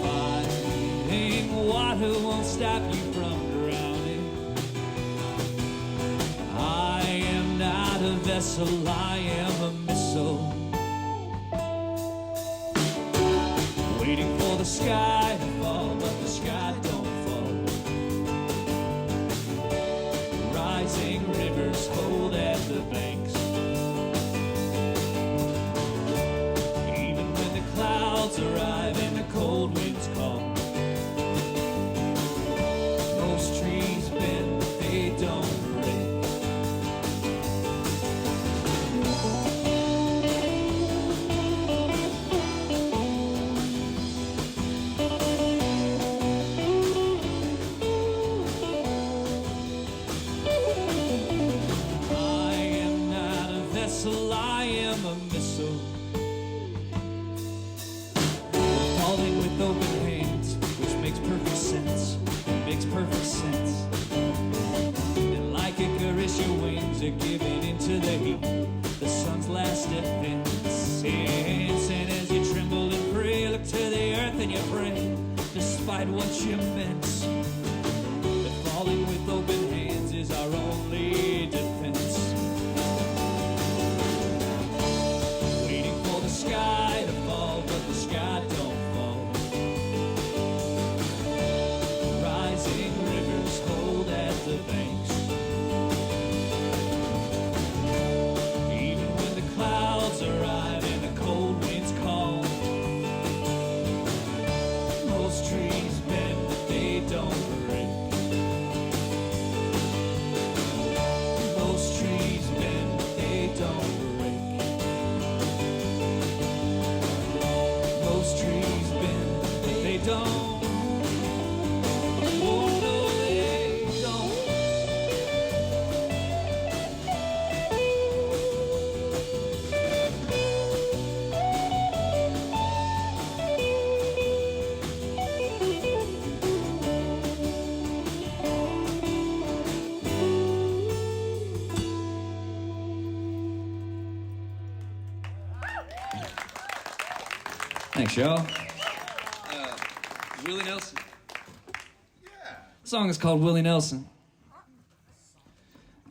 Fighting water won't stop you from drowning. I am not vessel, I am a missile, waiting for the sky to fall, but the sky don't fall. Rising rivers hold at the banks, even when the clouds arrive and the cold winds call. Most trees bend, but they don't break. I am a missile, falling with open hands, which makes perfect sense. It makes perfect sense. And like Icarus, your wings are giving into the heat, the sun's last defense. And as you tremble and pray, look to the earth and you pray, despite what you meant. That falling with open hands is our only defense. Sky to fall, but the sky don't fall. Rising rivers hold at the banks, even when the clouds arrive and the cold winds call. Most trees bend, but they don't break. Most trees bend, but they don't break. Most trees bend, but they don't. Oh no, they don't. Thanks, y'all. Willie Nelson. The song is called Willie Nelson.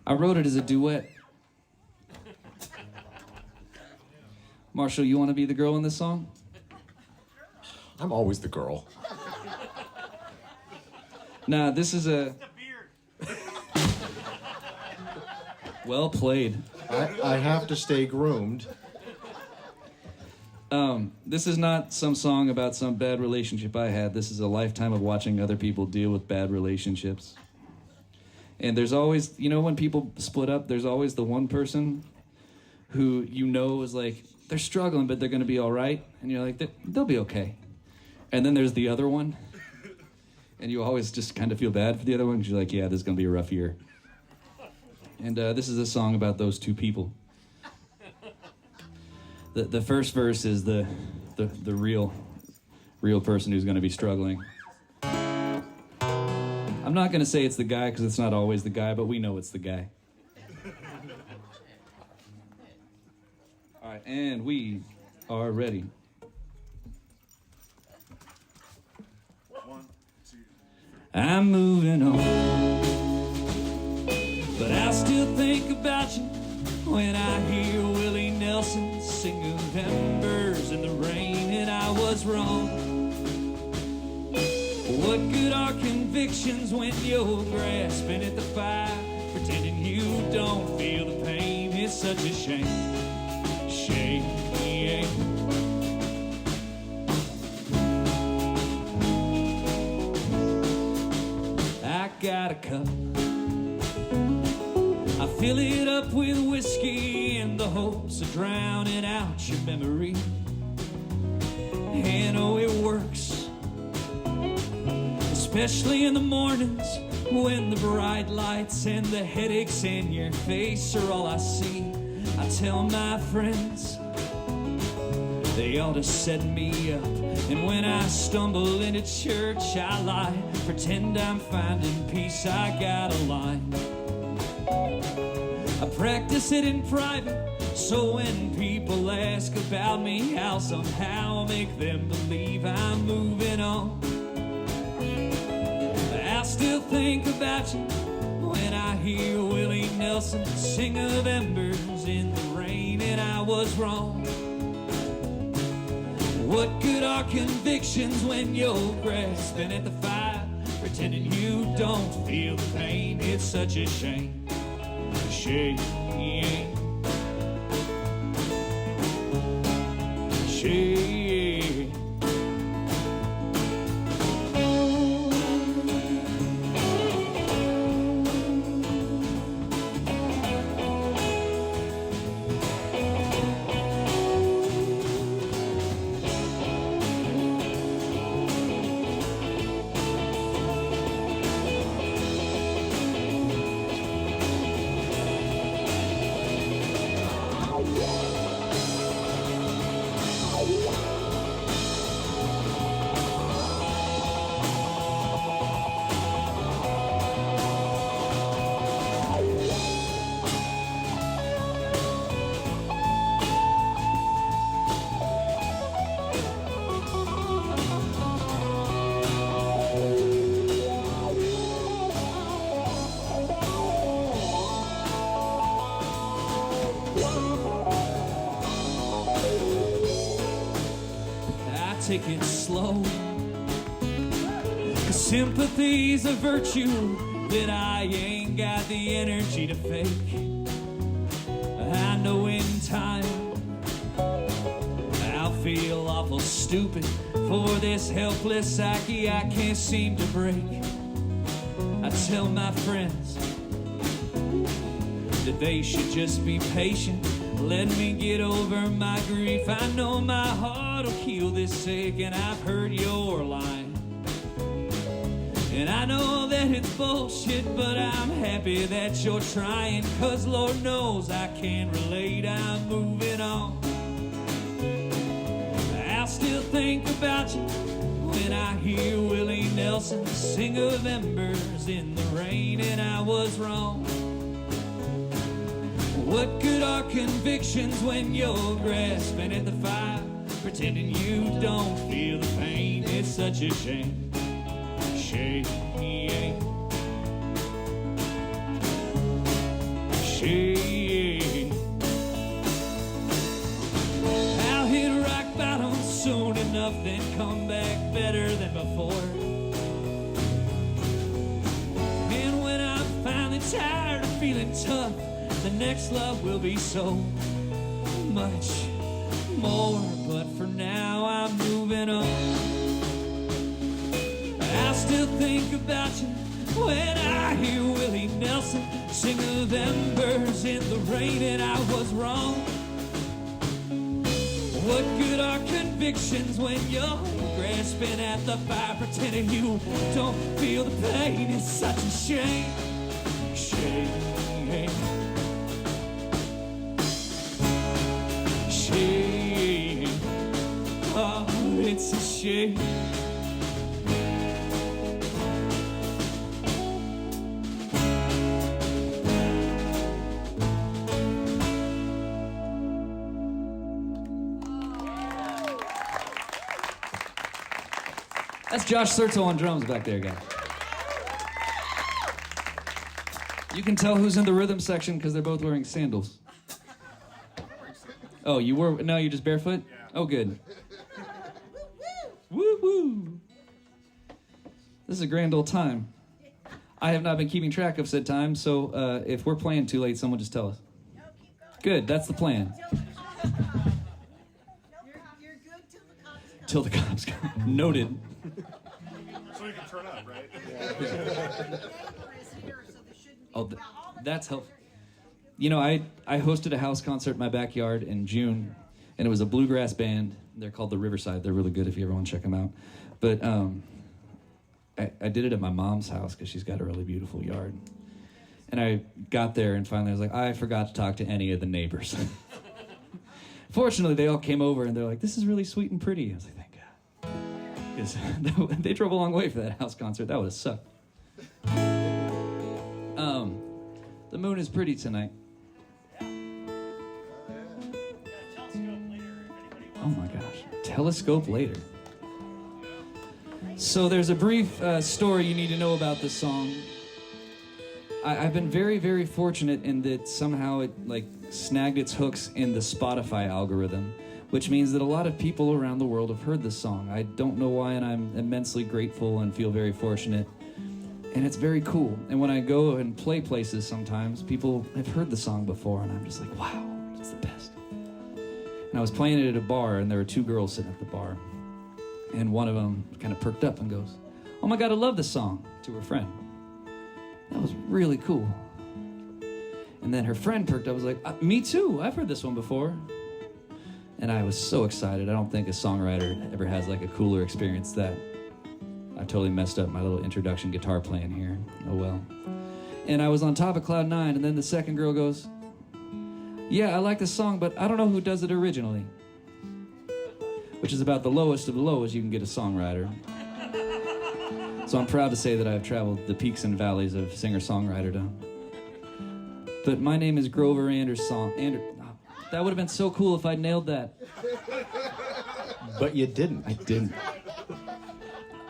I wrote it as a duet. Marshall, you want to be the girl in this song? I'm always the girl. Nah, this is a... Well played. I have to stay groomed. This is not some song about some bad relationship I had. This is a lifetime of watching other people deal with bad relationships. And there's always, you know, when people split up, there's always the one person who you know is like, they're struggling, but they're going to be all right. And you're like, they'll be okay. And then there's the other one. And you always just kind of feel bad for the other one because you're like, yeah, this is going to be a rough year. And this is a song about those two people. The first verse is the real person who's going to be struggling. I'm not going to say it's the guy because it's not always the guy, but we know it's the guy. All right, and we are ready. 1, 2. I'm moving on, but I still think about you when I hear Willie Nelson sing of embers in the rain, and I was wrong. What good are convictions when you're grasping at the fire, pretending you don't feel the pain? It's such a shame, shame, yeah. I got a cup, I fill it up with whiskey in the hopes of drowning out your memory. And oh, it works, especially in the mornings when the bright lights and the headaches in your face are all I see. I tell my friends they ought to set me up, and when I stumble into church I lie, pretend I'm finding peace. I got a line, I practice it in private, so when people ask about me, I'll somehow make them believe I'm moving on. I still think about you when I hear Willie Nelson sing of embers embers in the rain, and I was wrong. What good are convictions when you're grasping at the fire, pretending you don't feel the pain? It's such a shame. Shame. Shame. Take it slow, 'cause sympathy's a virtue that I ain't got the energy to fake. I know in time I'll feel awful stupid for this helpless psyche I can't seem to break. I tell my friends that they should just be patient, let me get over my grief. I know my heart will heal this ache, and I've heard your line. And I know that it's bullshit, but I'm happy that you're trying, 'cause Lord knows I can relate. I'm moving on. I'll still think about you when I hear Willie Nelson sing of embers in the rain, and I was wrong. What good are convictions when you're grasping at the fire, pretending you don't feel the pain? It's such a shame. Shame. Shame. I'll hit rock bottom soon enough, then come back better than before. And when I'm finally tired of feeling tough, the next love will be so much more. But for now I'm moving on. I still think about you when I hear Willie Nelson sing of embers in the rain, and I was wrong. What good are convictions when you're grasping at the fire, pretending you don't feel the pain? It's such a shame. Shame. Shame. Oh, it's a shame. That's Josh Sertzel on drums back there, guys. You can tell who's in the rhythm section because they're both wearing sandals. Oh, you were? No, you're just barefoot? Yeah. Oh, good. Woo-woo! This is a grand old time. I have not been keeping track of said time, so if we're playing too late, someone just tell us. No, keep going. Good, that's the plan. You're good till the cops come. Till the cops come. Noted. So you can turn up, right? The neighbor is here, so there shouldn't be Oh, a problem. that's helpful. You know, I hosted a house concert in my backyard in June, and it was a bluegrass band. They're called the Riverside. They're really good if you ever want to check them out. But I did it at my mom's house because she's got a really beautiful yard. And I got there, and finally I was like, I forgot to talk to any of the neighbors. Fortunately, they all came over, and they're like, this is really sweet and pretty. I was like, thank God. Because they drove a long way for that house concert. That would have sucked. The moon is pretty tonight. Oh my gosh. Telescope later. So there's a brief story you need to know about this song. I've been very, very fortunate in that somehow it like snagged its hooks in the Spotify algorithm, which means that a lot of people around the world have heard this song. I don't know why, and I'm immensely grateful and feel very fortunate. And it's very cool. And when I go and play places sometimes, people have heard the song before, and I'm just like, wow, it's the best. And I was playing it at a bar, and there were two girls sitting at the bar. And one of them kind of perked up and goes, "Oh my God, I love this song," to her friend. That was really cool. And then her friend perked up, was like, "Me too, I've heard this one before." And I was so excited. I don't think a songwriter ever has like a cooler experience that. I totally messed up my little introduction guitar playing here. Oh well. And I was on top of cloud 9, and then the second girl goes, "Yeah, I like this song, but I don't know who does it originally." Which is about the lowest of the lowest you can get a songwriter. So I'm proud to say that I've traveled the peaks and valleys of singer-songwriterdom. But my name is Grover Anderson. That would have been so cool if I nailed that. But you didn't. I didn't.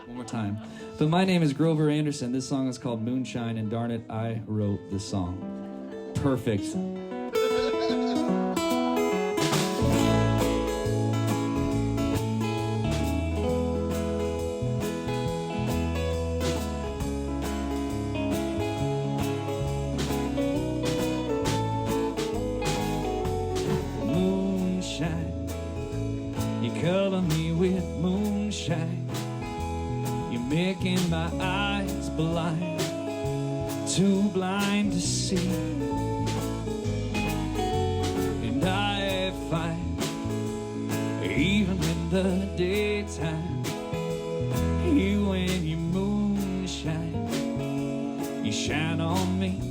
One more time. But my name is Grover Anderson. This song is called Moonshine, and darn it, I wrote this song. Perfect. Moonshine, you color me with moonshine. You're making my eyes blind, too blind to see. And I find, even in the daytime, you and your moonshine, you shine on me.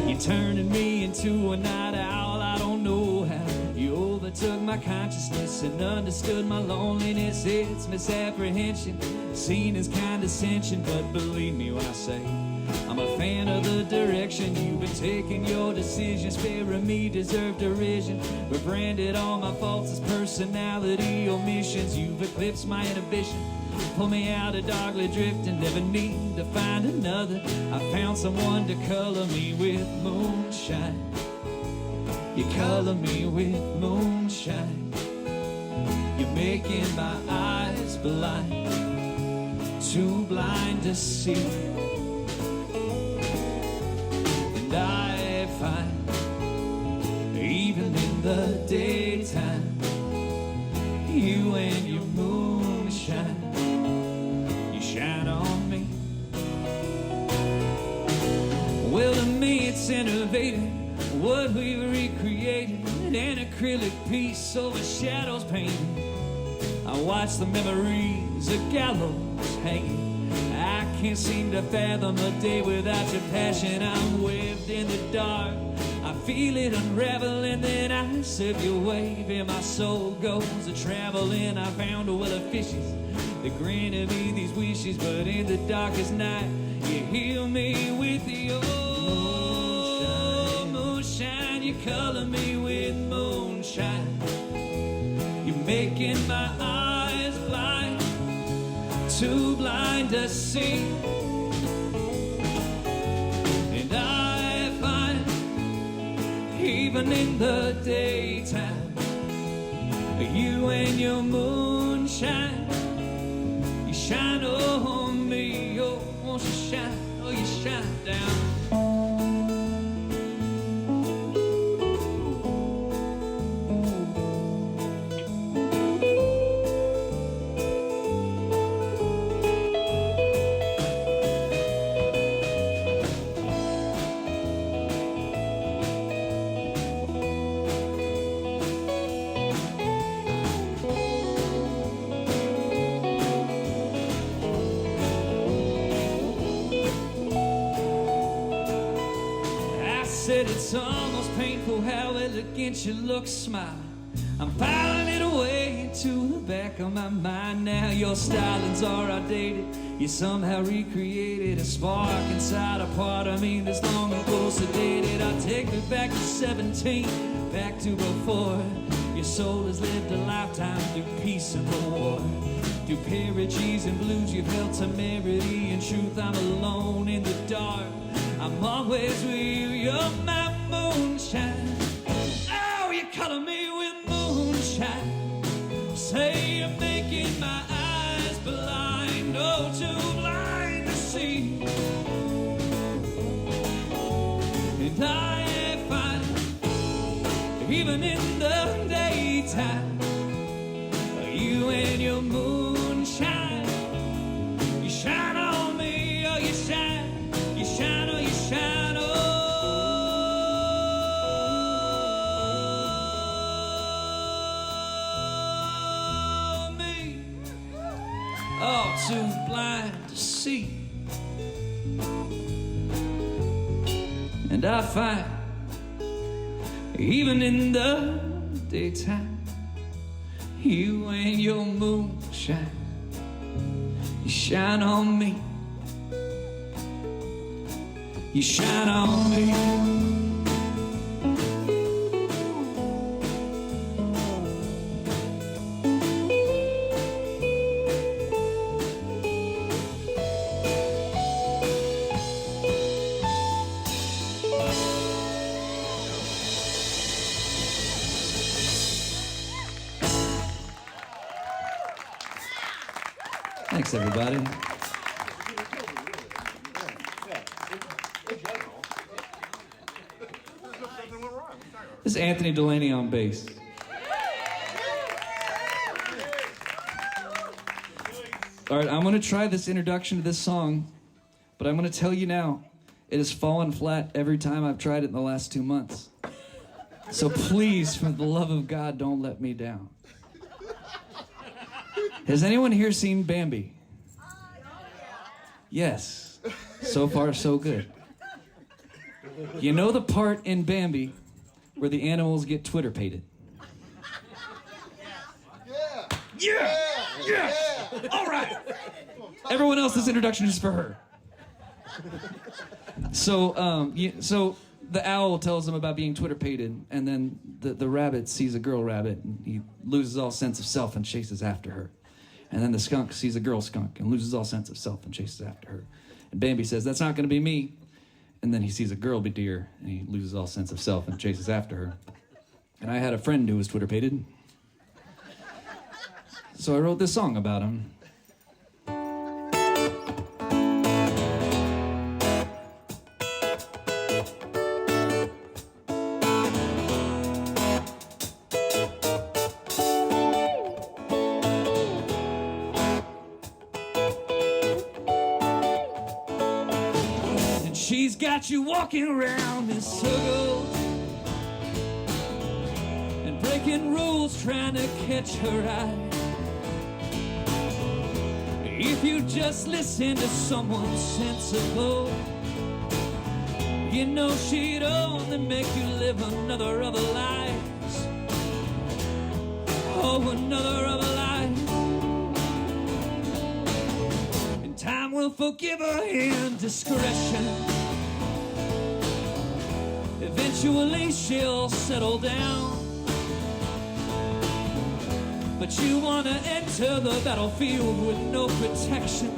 You're turning me into a night owl, I don't know how. You overtook my consciousness and understood my loneliness. It's misapprehension, seen as condescension, but believe me when I say I'm a fan of the direction you've been taking. Your decisions favoring me deserve derision, but branded all my faults as personality omissions. You've eclipsed my inhibition, pull me out of darkly drifting, never need to find another. I found someone to color me with moonshine. You color me with moonshine. You're making my eyes blind, too blind to see. And I find, even in the daytime, you and your moonshine, you shine on me. Well, to me it's innovative what we've recreated, an acrylic piece over shadows painted. I watch the memories of gallows hanging. I can't seem to fathom a day without your passion. I'm webbed in the dark, I feel it unraveling, then I surf your wave and my soul goes a-traveling. I found a well of fishes that granted me these wishes, but in the darkest night you heal me with your moonshine. You color me with moonshine. You're making my eyes blind, too blind to see. And I find, even in the daytime, you and your moonshine, you shine on me. Oh, won't you shine? Oh, you shine down. Said it's almost painful how elegant you look, smile. I'm filing it away into the back of my mind now. Your stylings are outdated, you somehow recreated a spark inside a part of me that's long ago sedated. I'll take me back to 17, back to before. Your soul has lived a lifetime through peace and the war. Through peerages and blues, you've held temerity. In truth, I'm alone in the dark. I'm always with you, you're my moonshine. Oh, you color me with moonshine. Say you're making my eyes blind, oh, too blind to see. And I find, even in the daytime, you and your moonshine, you shine on me, oh, you shine, you shine, oh, you shine, oh. Oh, too blind to see. And I find, even in the daytime, you and your moonshine, you shine on me. You shine on me. Thanks, everybody. This is Anthony Delaney on bass. All right, I'm going to try this introduction to this song, but I'm going to tell you now, it has fallen flat every time I've tried it in the last 2 months. So please, for the love of God, don't let me down. Has anyone here seen Bambi? Yes. So far, so good. You know the part in Bambi where the animals get Twitter pated? Yeah! All right. Everyone else, this introduction is for her. So the owl tells them about being Twitter pated, and then the rabbit sees a girl rabbit, and he loses all sense of self and chases after her. And then the skunk sees a girl skunk and loses all sense of self and chases after her. And Bambi says, "That's not going to be me." And then he sees a girl be deer, and he loses all sense of self and chases after her. And I had a friend who was Twitter pated. So I wrote this song about him. She's got you walking around in circles and breaking rules, trying to catch her eye. If you just listen to someone sensible, you know she'd only make you live another of her lives. Oh, another of her lives. And time will forgive her indiscretion. Eventually she'll settle down. But you wanna enter the battlefield with no protection.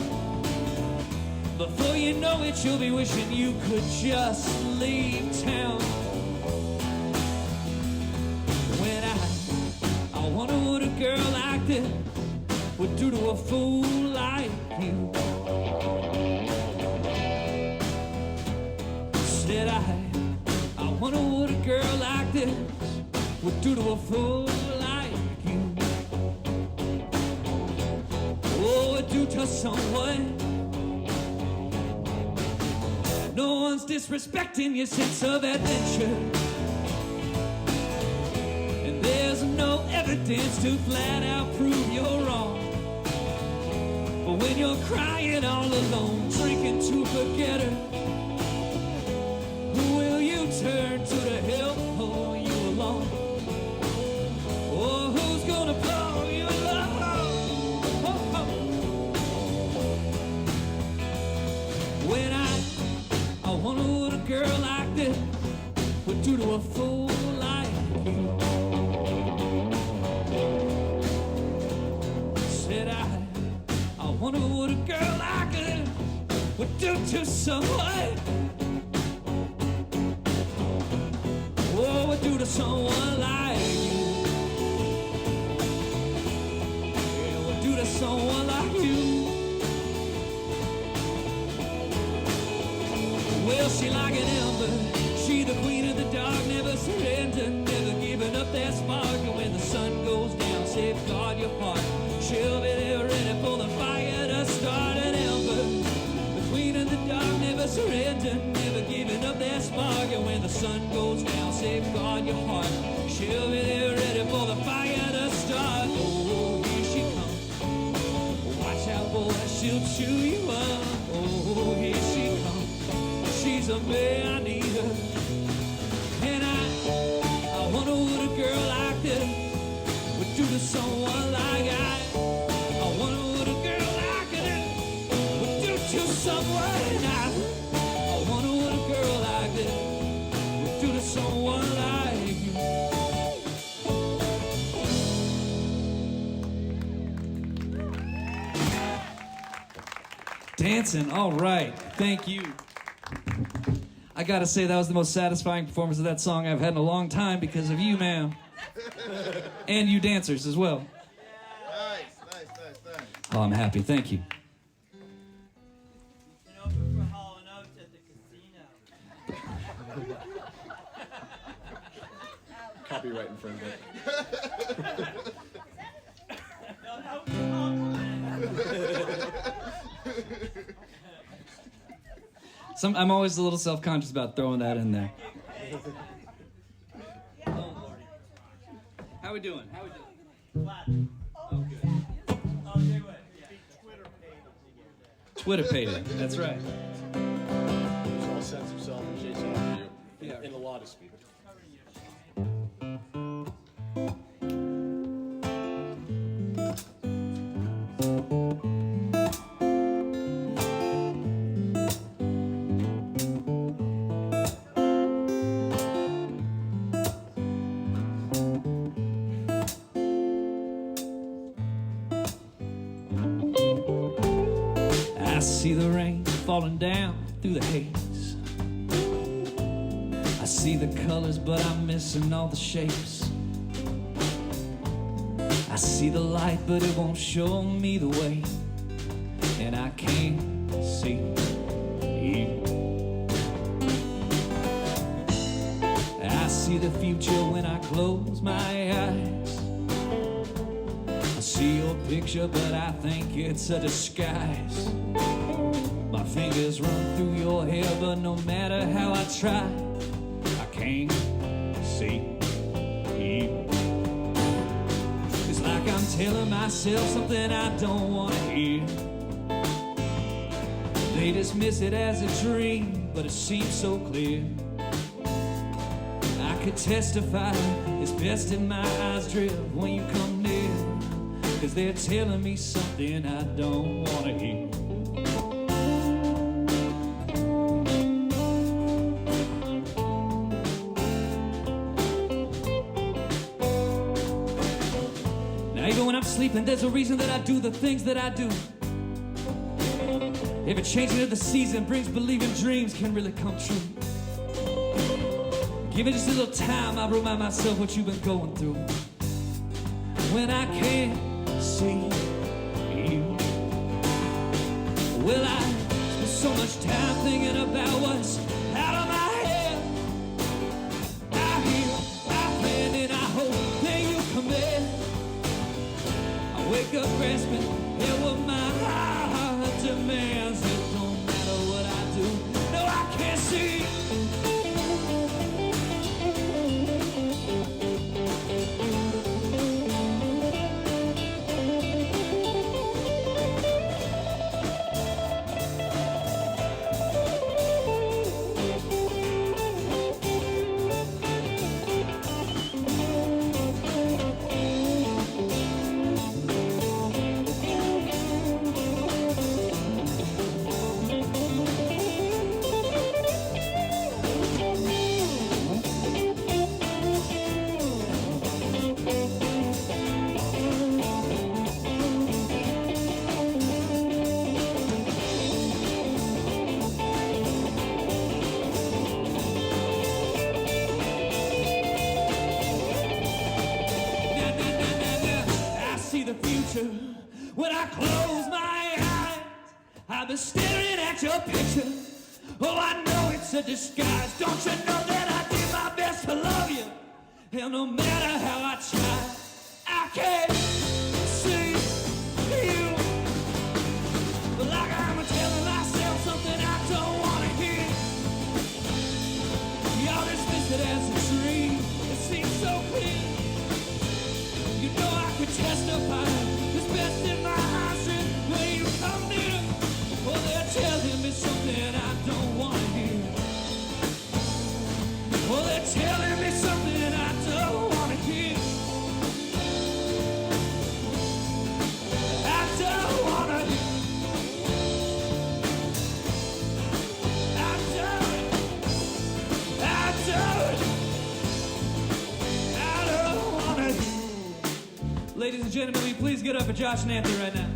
Before you know it, you'll be wishing you could just leave town. When I wonder what a girl like this would do to a fool like you. Said I wonder what a girl like this would do to a fool like you. Oh, it do to someone. No one's disrespecting your sense of adventure, and there's no evidence to flat out prove you're wrong. But when you're crying all alone, drinking to forget her, turn to the help, pull you along. Oh, who's gonna pull you along? Oh, oh. When I wonder what a girl like this would do to a fool like you. Said would do to someone. Oh, would do to someone like you. Yeah, would do to someone like you. Well, she like an ember. She the queen of the dark, never surrender, never giving up that spark. And when the sun goes down, safeguard your heart. She'll be there ready for the fire to start. An ember, the queen of the dark, never surrender, never giving up that spark. And when the sun goes down, safeguard your heart. She'll be there ready for the fire to start. Oh, here she comes. Watch out, boy, she'll chew you up. Oh, here she comes. She's a man, I need her. And I wonder what a girl like this would do to someone like I wonder what a girl like this would do to someone. I wonder what a girl like this would do to someone like you. Dancing, all right. Thank you. I gotta say, that was the most satisfying performance of that song I've had in a long time because of you, ma'am. And you dancers as well. Nice. Oh, I'm happy. Thank you. You know, for Hall & Oates at the casino. Copyright infringement. No, that was a compliment. I'm always a little self-conscious about throwing that in there. How we doing? Flat. Oh, good. Oh, they would. Yeah. Twitter paid it. That's right. There's all sense of self and chasing after you. Yeah. In a lot of speed. I see the rain falling down through the haze. I see the colors, but I'm missing all the shapes. I see the light, but it won't show me the way. And I can't see you. I see the future when I close my eyes. I see your picture, but I think it's a disguise. My fingers run through your hair, but no matter how I try, I can't see you. It's like I'm telling myself something I don't want to hear. They dismiss it as a dream, but it seems so clear. I could testify, it's best in my eyes drift when you come near, 'cause they're telling me something I don't want to hear. Now even when I'm sleeping, there's a reason that I do the things that I do. Every changing of the season brings believing dreams can really come true. Give me just a little time, I'll remind myself what you've been going through. When I can't see you, well, I spend so much time thinking about what's out of my head. I hear, I plan, and I hope that you come in. I wake up grasping at what my heart demands. It don't matter what I do, no, I can't see. picture. When I close my eyes, I've been staring at your picture. Oh, I know it's a disguise. Don't you know that I did my best to love you? Hell, no matter how I try, I can't see you. Like I'm telling myself something I don't want to hear. You're dismissed it as a dream. It seems so clear. You know I could testify. It's best in my eyes when you come near. Well, they're telling me something I don't want to hear. Well, they're telling me something I don't want to hear. I don't want to hear. Ladies and gentlemen, will you please get up for Josh and Anthony right now?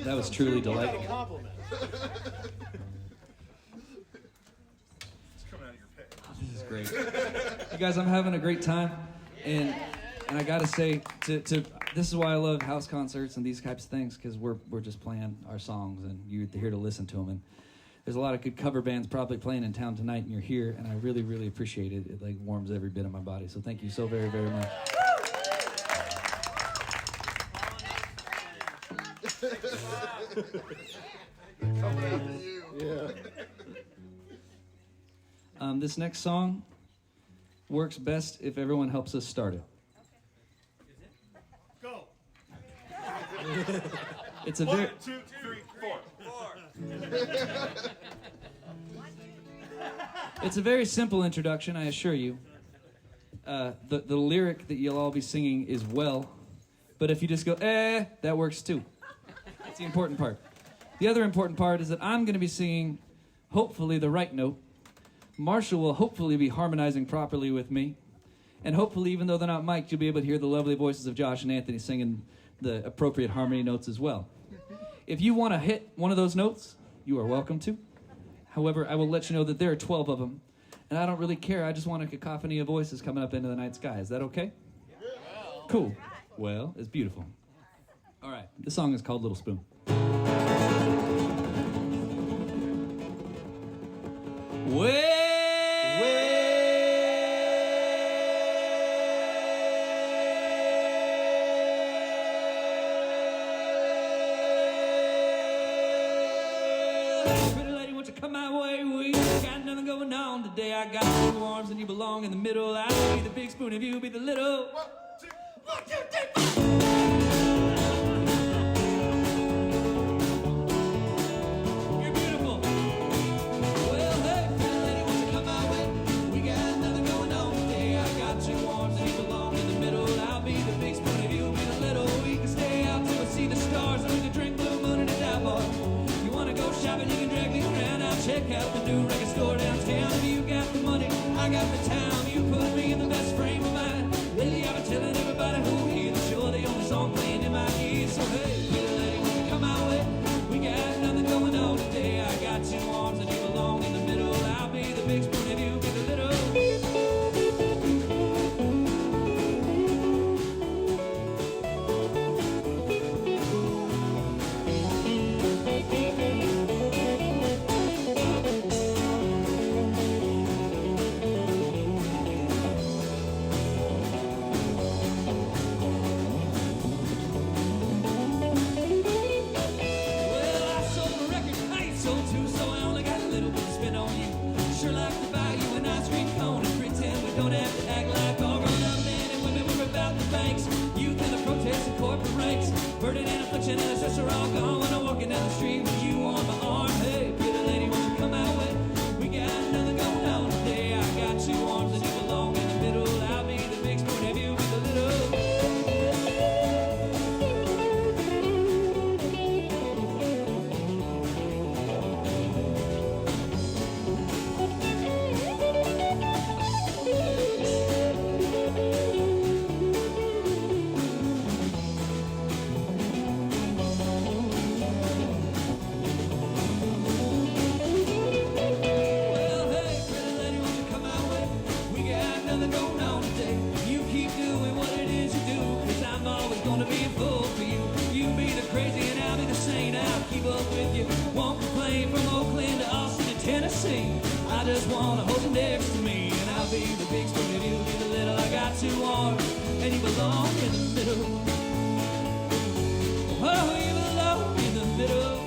That was truly delightful. Compliment. This is great. You guys, I'm having a great time, and I gotta say, this is why I love house concerts and these types of things, because we're just playing our songs, and you're here to listen to them. And there's a lot of good cover bands probably playing in town tonight, and you're here, and I really, really appreciate it. It like warms every bit of my body. So thank you so very, very much. Coming after you. Yeah. This next song works best if everyone helps us start it. Go. It's a 1, very 2, 3, 4. it's a very simple introduction, I assure you. The lyric that you'll all be singing is well, but if you just go that works too. That's the important part. The other important part is that I'm going to be singing, hopefully, the right note. Marshall will hopefully be harmonizing properly with me. And hopefully, even though they're not mic'd, you'll be able to hear the lovely voices of Josh and Anthony singing the appropriate harmony notes as well. If you want to hit one of those notes, you are welcome to. However, I will let you know that there are 12 of them. And I don't really care. I just want a cacophony of voices coming up into the night sky. Is that okay? Cool. Well, it's beautiful. All right. This song is called Little Spoon. Pretty lady, won't you come my way? We got nothing going on today. I got two arms and you belong in the middle. I'll be the big spoon if you be the little. 1, 2, 1, 2. check out the new record store downtown. If you got the money, I got the time. You put me in the best frame of mind. Lately I've been telling everybody who hear the show, the only song playing in my ears. So hey, little lady, won't you come my way? We got nothing going on today. I got two arms and you belong in the middle. I'll be the big spoon and you be the little. Burden and affliction and stress are all gone when I'm walking down the street with you on my arm. Hey, pretty lady, won't you come my way? We got nothing going on today. I got two arms and you belong in the middle. I'll be the big spoon and you be the little. I just want to hold you next to me, and I'll be the big spoon and you'll be the little. I got two arms, and you belong in the middle. Oh, you belong in the middle.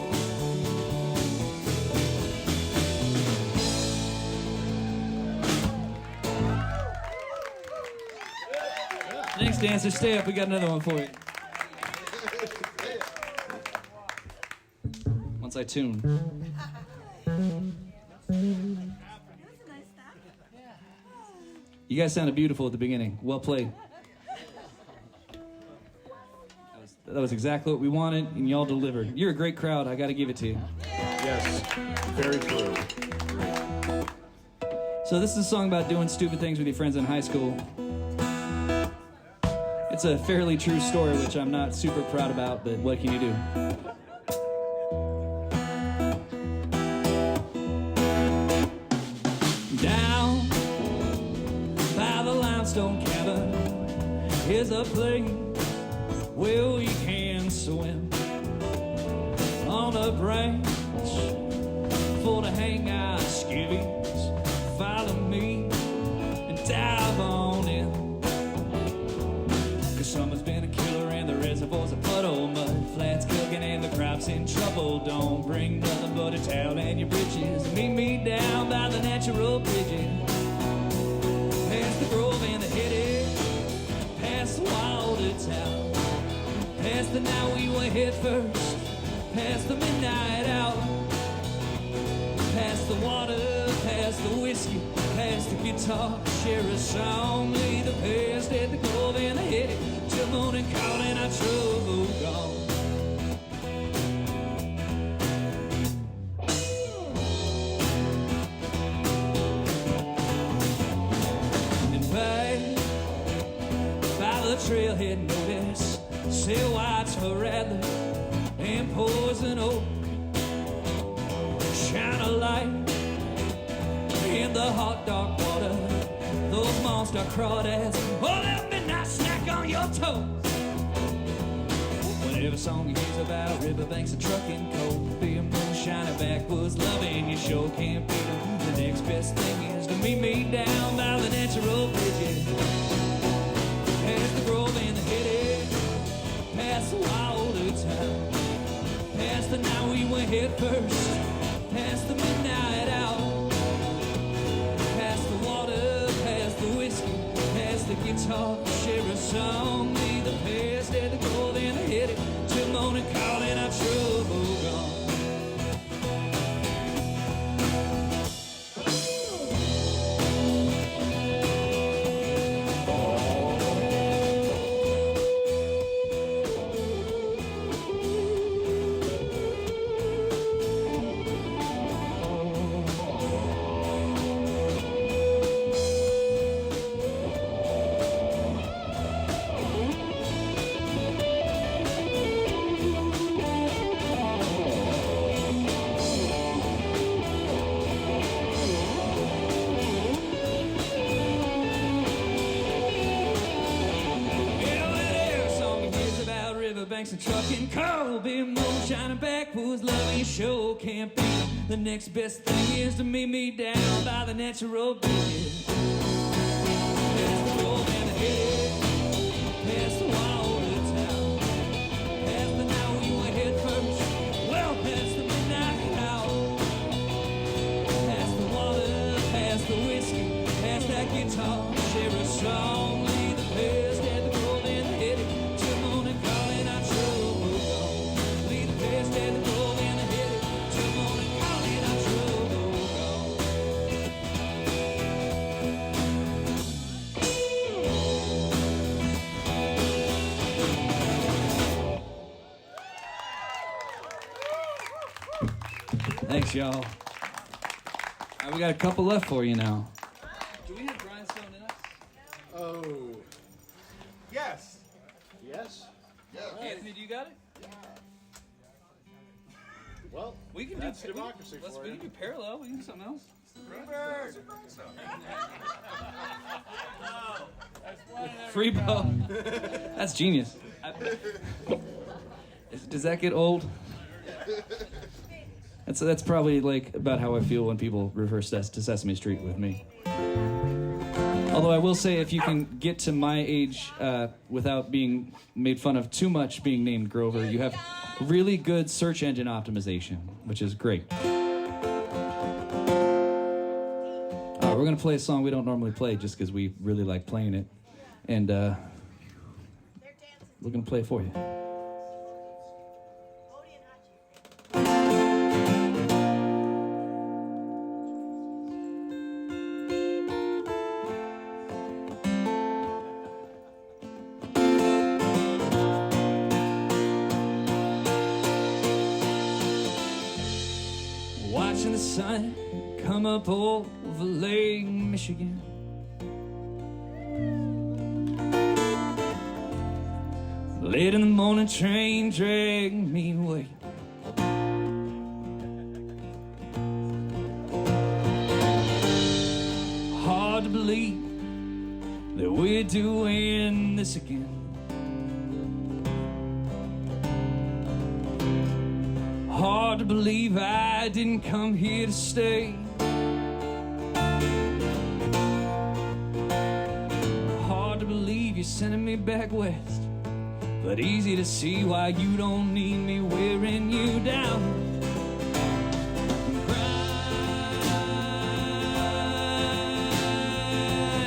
Next dancer, stay up. We got another one for you. Once I tune. You guys sounded beautiful at the beginning. Well played. That was exactly what we wanted, and y'all delivered. You're a great crowd. I got to give it to you. Yes, very true. So this is a song about doing stupid things with your friends in high school. It's a fairly true story, which I'm not super proud about, but what can you do? Down by the limestone cabin is a place where you can swim on a branch for to hang out skivvies. Follow me and dive on in, 'cause summer's been a killer and the reservoir's a puddle, mud flats cooking and the crops in trouble. Don't bring nothing but a towel and your britches. Meet me down by the natural bridges, past the grove and the headache, past the water tower, past the night we went head first, past the midnight hour, past the water, past the whiskey, past the guitar, share a song, lay the past at the grove and the headache, till morning calling our trouble gone. Trailhead notice, sail whites for Radley and poison oak. Shine a light in the hot dark water, those monster crawdads, oh, that midnight snack on your toes. Whenever song you hear about riverbanks and trucking coal, beer, moonshine, and backwoods loving, you sure can't beat them. The next best thing is to meet me down by the natural bridges, past the grove and the headache, past the wilder town, past the night we went head first, past the midnight hour, past the water, past the whiskey, past the guitar, share a song, leave the past at the grove and the headache, till morning calling our trouble gone. banks and trucking, coal, beer, moonshine, and backwoods, loving show can't be. The next best thing is to meet me down by the natural bed. Past the gold and the head, past the wild town, past the night we went head first, well past the midnight hour, past the water, past the whiskey, past that guitar, share a song, leave the past at the gold and the head, till morning calling our trouble gone. Leave the past at the gold and the head, till morning calling our trouble gone. Thanks, y'all. All right, we got a couple left for you now. Do we have grindstone in us? Oh. Yes. Yes? Anthony, do you got it? Well, We can that's do democracy Let's for we you. can do parallel. We can do something else. Free bow. That's genius. Does that get old? That's probably like about how I feel when people refer to Sesame Street with me. Although I will say, if you can get to my age without being made fun of too much being named Grover, you have really good search engine optimization, which is great. We're going to play a song we don't normally play just because we really like playing it. And we're going to play it for you. Watching the sun come up over Lake Michigan. Late in the morning, train dragged me away. Hard to believe that we're doing this again. Hard to believe I didn't come here to stay. Hard to believe you're sending me back west, but easy to see why you don't need me wearing you down.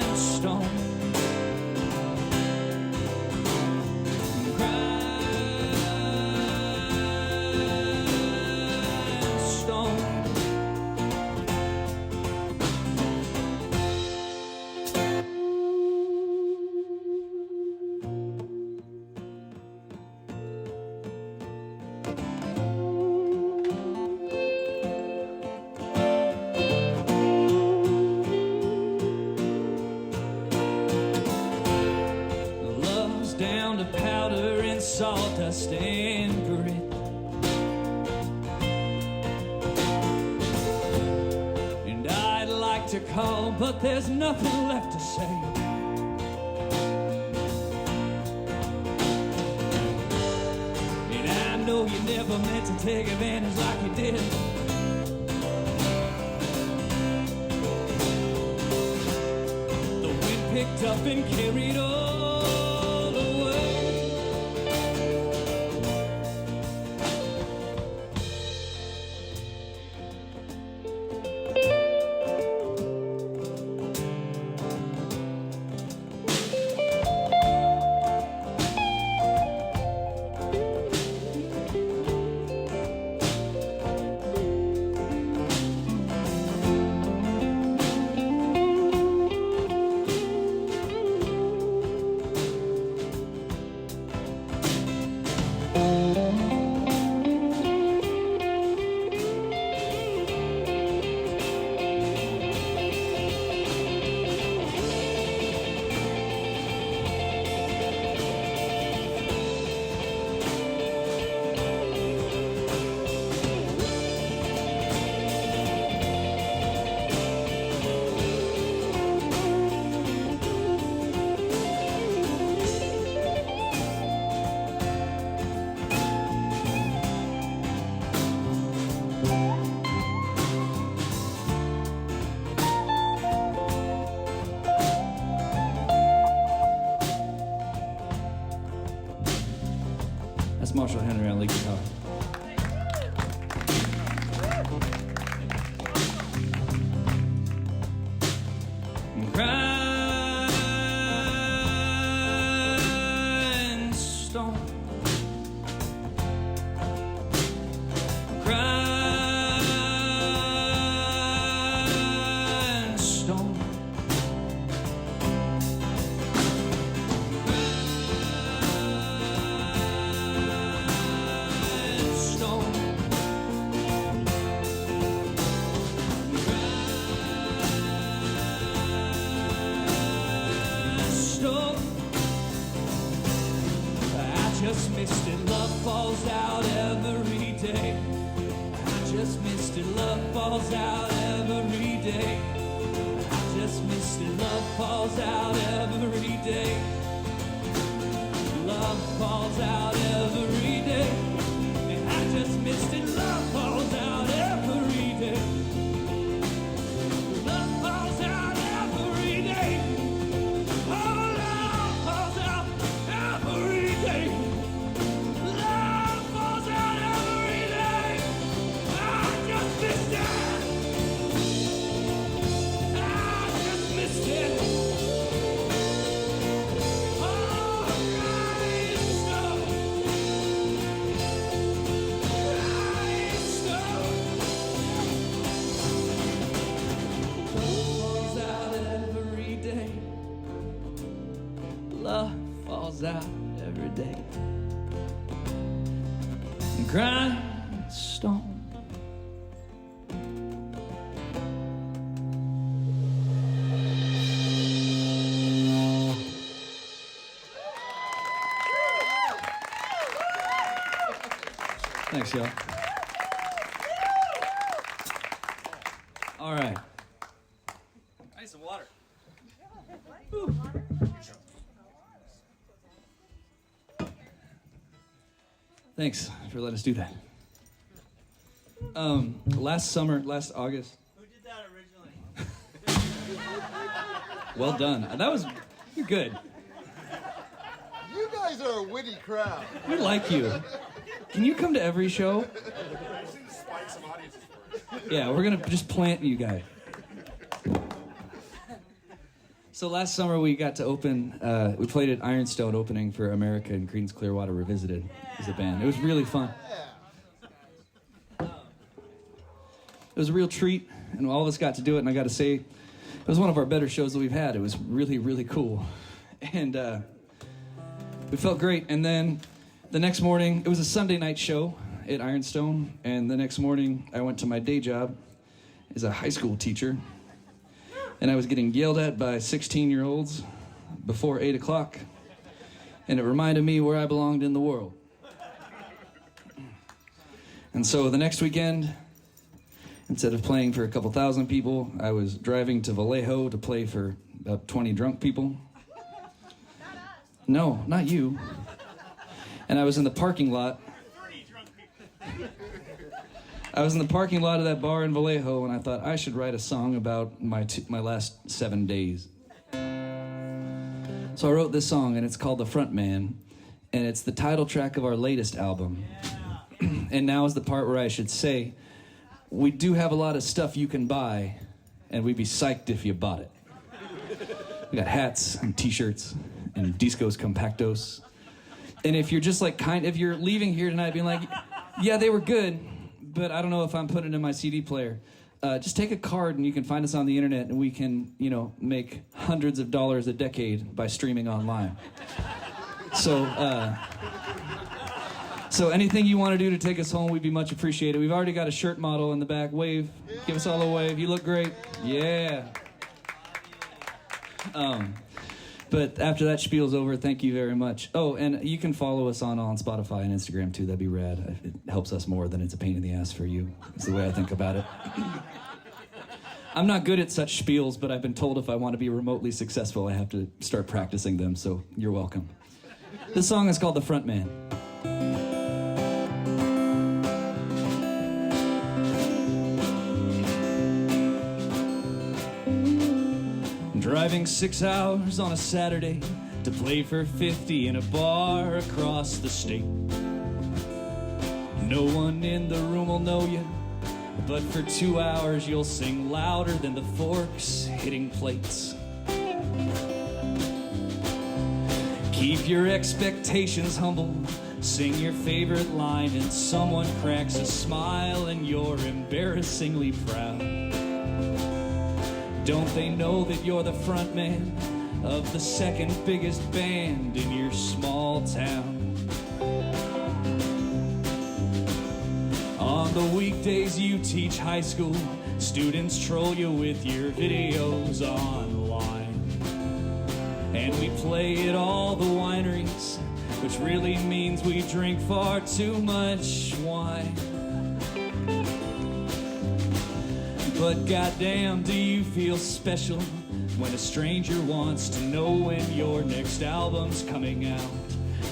Grindstone. Love's down to powder and sawdust and grit. And I'd like to call, but there's nothing left to say. And I know you never meant to take advantage like you did. The wind picked up and carried all away. Marshall Henry on lead guitar. Grindstone. Grindstone. Just missed it, love falls out every day. I just missed it, love falls out every day. I just missed it, love falls out every day. Love falls out every day. And I just missed it, love falls out every day. Love falls out every day. Oh, love falls out every day. Love falls out every day. Grindstone. Thanks, y'all. All right. I need some water. Ooh. Thanks for letting us do that. Last August. Who did that originally? Well done. That was good. You guys are a witty crowd. We like you. Can you come to every show? Yeah, we're gonna just plant you guys. So last summer we got to open, we played at Ironstone opening for America and Creedence Clearwater Revisited as a band. It was really fun. It was a real treat, and all of us got to do it, and I got to say, it was one of our better shows that we've had. It was really, really cool. And we felt great, and then the next morning, it was a Sunday night show at Ironstone, and the next morning I went to my day job as a high school teacher. And I was getting yelled at by 16-year-olds before 8 o'clock. And it reminded me where I belonged in the world. And so the next weekend, instead of playing for a couple thousand people, I was driving to Vallejo to play for about 20 drunk people. No, not you. And I was in the parking lot. I was in the parking lot of that bar in Vallejo, and I thought I should write a song about my last 7 days. So I wrote this song, and it's called The Front Man, and it's the title track of our latest album. And now is the part where I should say, we do have a lot of stuff you can buy, and we'd be psyched if you bought it. We got hats and t-shirts and discos compactos. And if you're just like if you're leaving here tonight being like, yeah, they were good, but I don't know if I'm putting it in my CD player. Just take a card and you can find us on the internet, and we can, make hundreds of dollars a decade by streaming online. So anything you want to do to take us home, we'd be much appreciated. We've already got a shirt model in the back. Wave. Give us all a wave. You look great. Yeah. But after that spiel's over, thank you very much. Oh, and you can follow us on Spotify and Instagram, too. That'd be rad. It helps us more than it's a pain in the ass for you. Is the way I think about it. I'm not good at such spiels, but I've been told if I want to be remotely successful, I have to start practicing them, so you're welcome. This song is called The Front Man. Driving 6 hours on a Saturday to play for 50 in a bar across the state. No one in the room will know you, but for 2 hours you'll sing louder than the forks hitting plates. Keep your expectations humble, sing your favorite line, and someone cracks a smile and you're embarrassingly proud. Don't they know that you're the front man of the second biggest band in your small town? On the weekdays you teach high school, students troll you with your videos online. And we play at all the wineries, which really means we drink far too much wine. But goddamn, do you feel special when a stranger wants to know when your next album's coming out?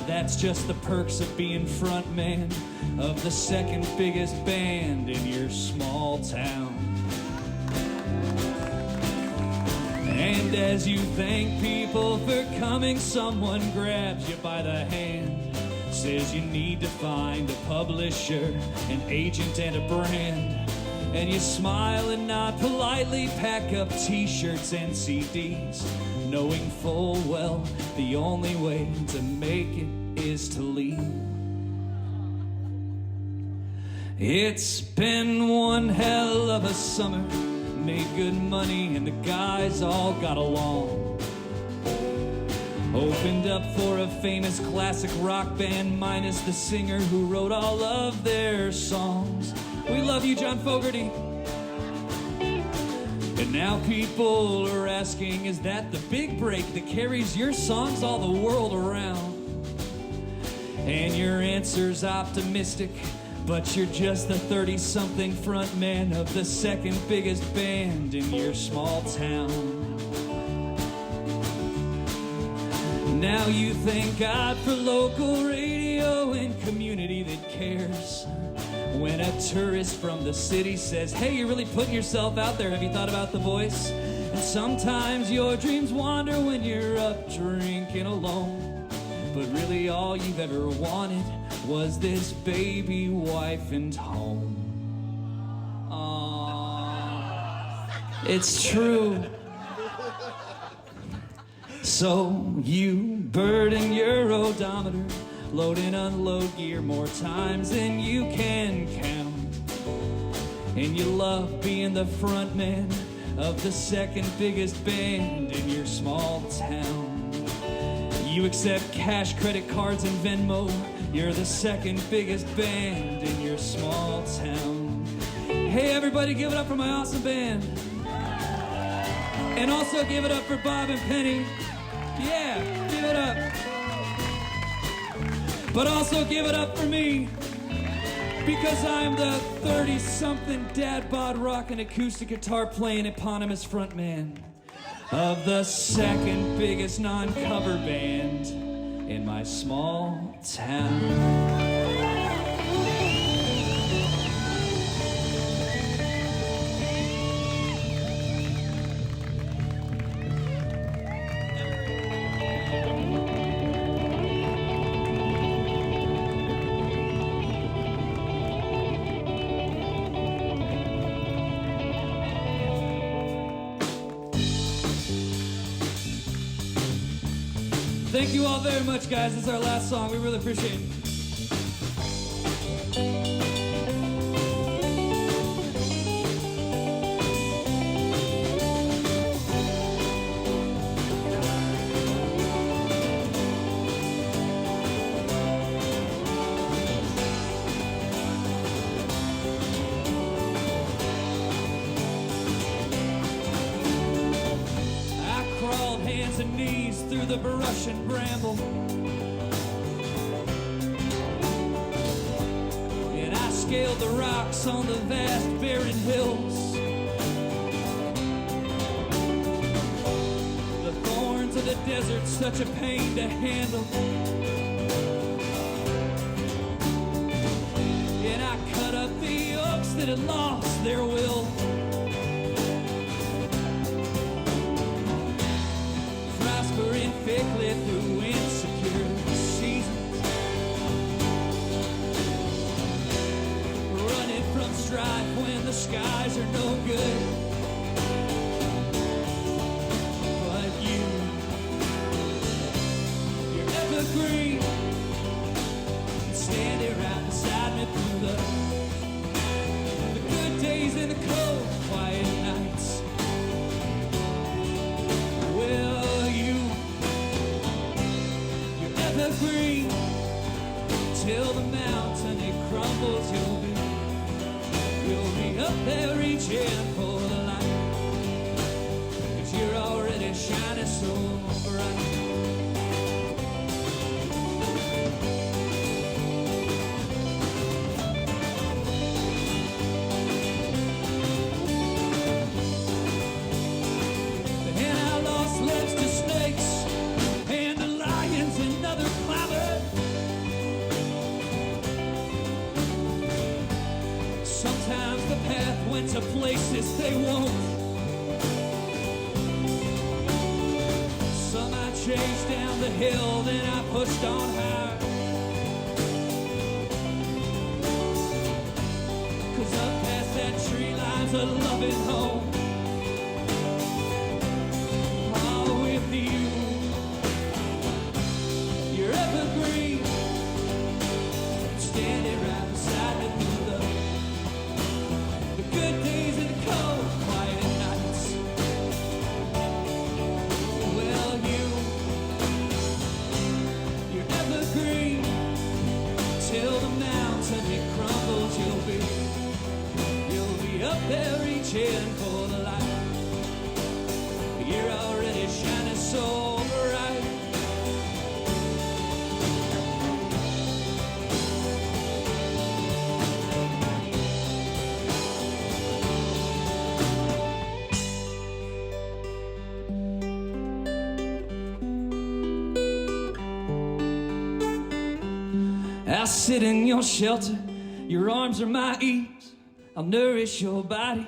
That's just the perks of being front man of the second biggest band in your small town. And as you thank people for coming, someone grabs you by the hand, says you need to find a publisher, an agent, and a brand. And you smile and nod politely, pack up t-shirts and CDs, knowing full well the only way to make it is to leave. It's been one hell of a summer, made good money and the guys all got along. Opened up for a famous classic rock band minus the singer who wrote all of their songs. We love you, John Fogerty. And now people are asking, is that the big break that carries your songs all the world around? And your answer's optimistic, but you're just the 30-something frontman of the second biggest band in your small town. Now you thank God for local radio and community that cares. When a tourist from the city says, hey, you're really putting yourself out there, have you thought about The Voice? And sometimes your dreams wander when you're up drinking alone. But really all you've ever wanted was this baby, wife, and home. Aww, it's true. So you burden your odometer, load and unload gear more times than you can count. And you love being the front man of the second biggest band in your small town. You accept cash, credit cards, and Venmo. You're the second biggest band in your small town. Hey everybody, give it up for my awesome band. And also give it up for Bob and Penny. Yeah, give it up. But also give it up for me, because I'm the 30-something dad bod rockin' acoustic guitar playing eponymous frontman of the second biggest non-cover band in my small town. Thank you all very much, guys. This is our last song. We really appreciate it. Hands and knees through the brush and bramble, and I scaled the rocks on the vast barren hills. The thorns of the desert, such a pain to handle, and I cut up the oaks that had lost their will. Prospering thickly through insecure seasons. days down the hill, then I pushed on higher. 'Cause up past that tree line's a loving home. Oh, with you, you're evergreen, standing right beside me through the good days and the cold, quiet nights. Well, you're evergreen, till the mountain it crumbles. You'll be up there reaching for the light. You're already shining so bright. I'll sit in your shelter, your arms are my ease. I'll nourish your body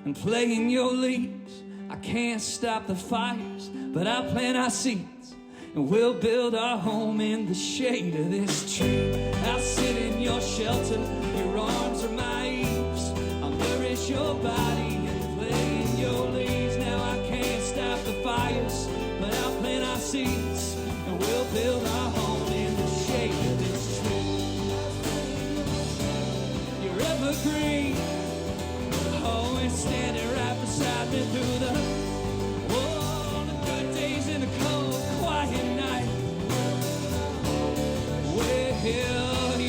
and play in your leaves. I can't stop the fires, but I'll plant our seeds, and we'll build our home in the shade of this tree. I'll sit in your shelter, your arms are my eaves. I'll nourish your body and play in your leaves. Now I can't stop the fires, but I'll plant our seeds, and we'll build our home in the shade of this tree. You're evergreen, always standing right beside me through the good days and the cold, quiet night. Well,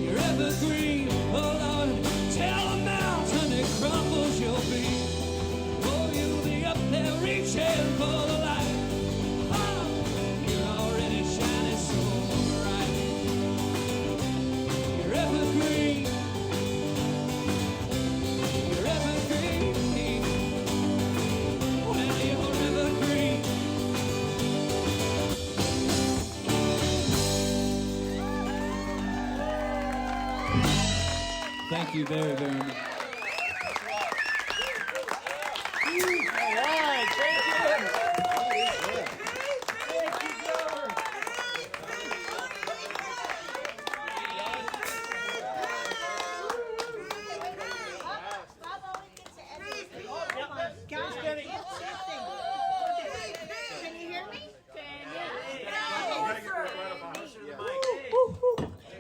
you're evergreen. Oh Lord, tell the mountain it crumbles. You'll be up there reaching for the light. Oh, you're already shining so bright. You're evergreen. You're evergreen. Well, you're evergreen. Thank you very, very much. Bob always gets to edit his thing. Oh my God. Can you hear me?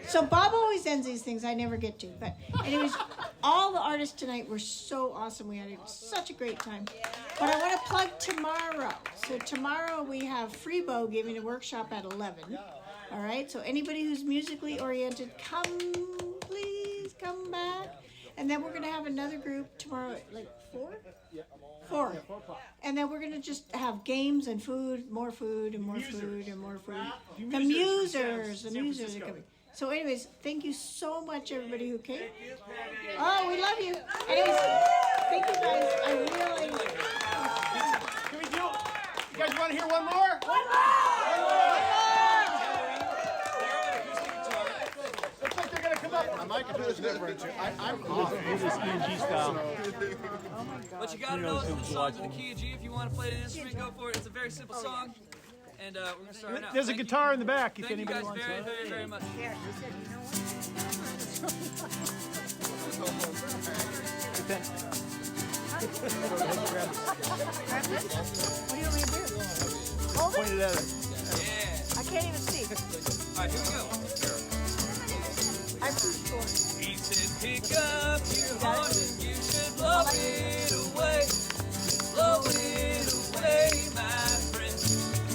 So Bob always ends these things. I never get to. But anyways, all the artists tonight were so awesome. We had such a great time. But I want to plug tomorrow. So tomorrow we have Freebo giving a workshop at 11. All right. So anybody who's musically oriented, please come back. And then we're going to have another group tomorrow at like 4? 4. And then we're going to just have games and food, more food and more food and more food. The musers are coming. So anyways, thank you so much, everybody who came. Oh, we love you. Anyways, thank you guys. I really... Can we do? You guys want to hear one more? One Looks like they're going to come up. I might do this different. I'm off. This is EG style. What you gotta know is the songs in the key of G. If you want to play an instrument, go for it. It's a very simple song. And we're going to start now. There's a guitar in the back if Thank you anybody guys wants very, to. very, very much. What do you want me to do? Hold Point it? it at it. Yeah. I can't even see. All right, here we go. I pushed for it. He said, pick up your horn and you should blow it away. Blow it away, my friend.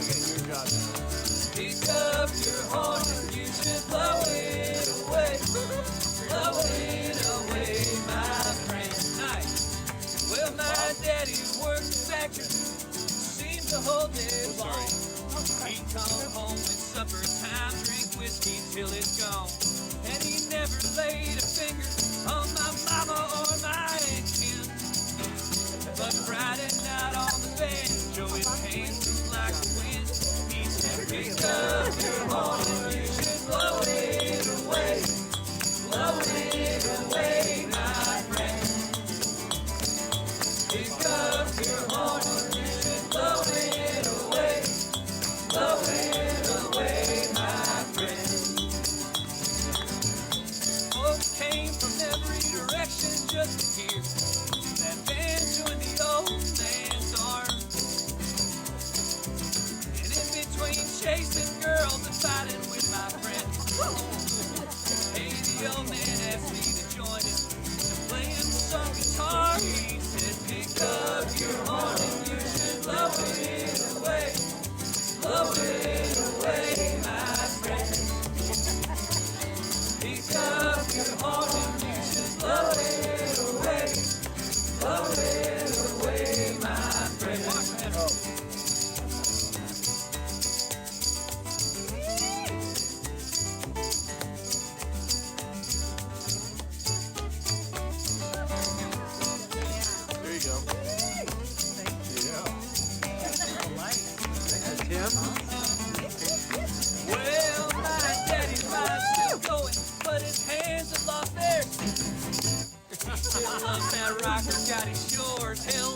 Your job. Pick up your horn and you should blow it away. Blow it away, my friend. Nice. Well, my daddy worked the factory, seemed to hold it long. He'd come home with supper time, drink whiskey till it's gone. And he never laid a finger on my mama or my kin. But Friday night on the banjo, his hands was like the wind. He said, pick up your horn and you should blow it away. Blow it away, my friend. Pick up your horn and you should blow it He said, pick up your horn and you should blow it away. Blow it away, my friend. Pick up your horn and you should blow it away. Blow it away, my friend. There you go. Well, my daddy's mind still going, but his hands have lost theirs. Still loves that rocker, got his sure as hell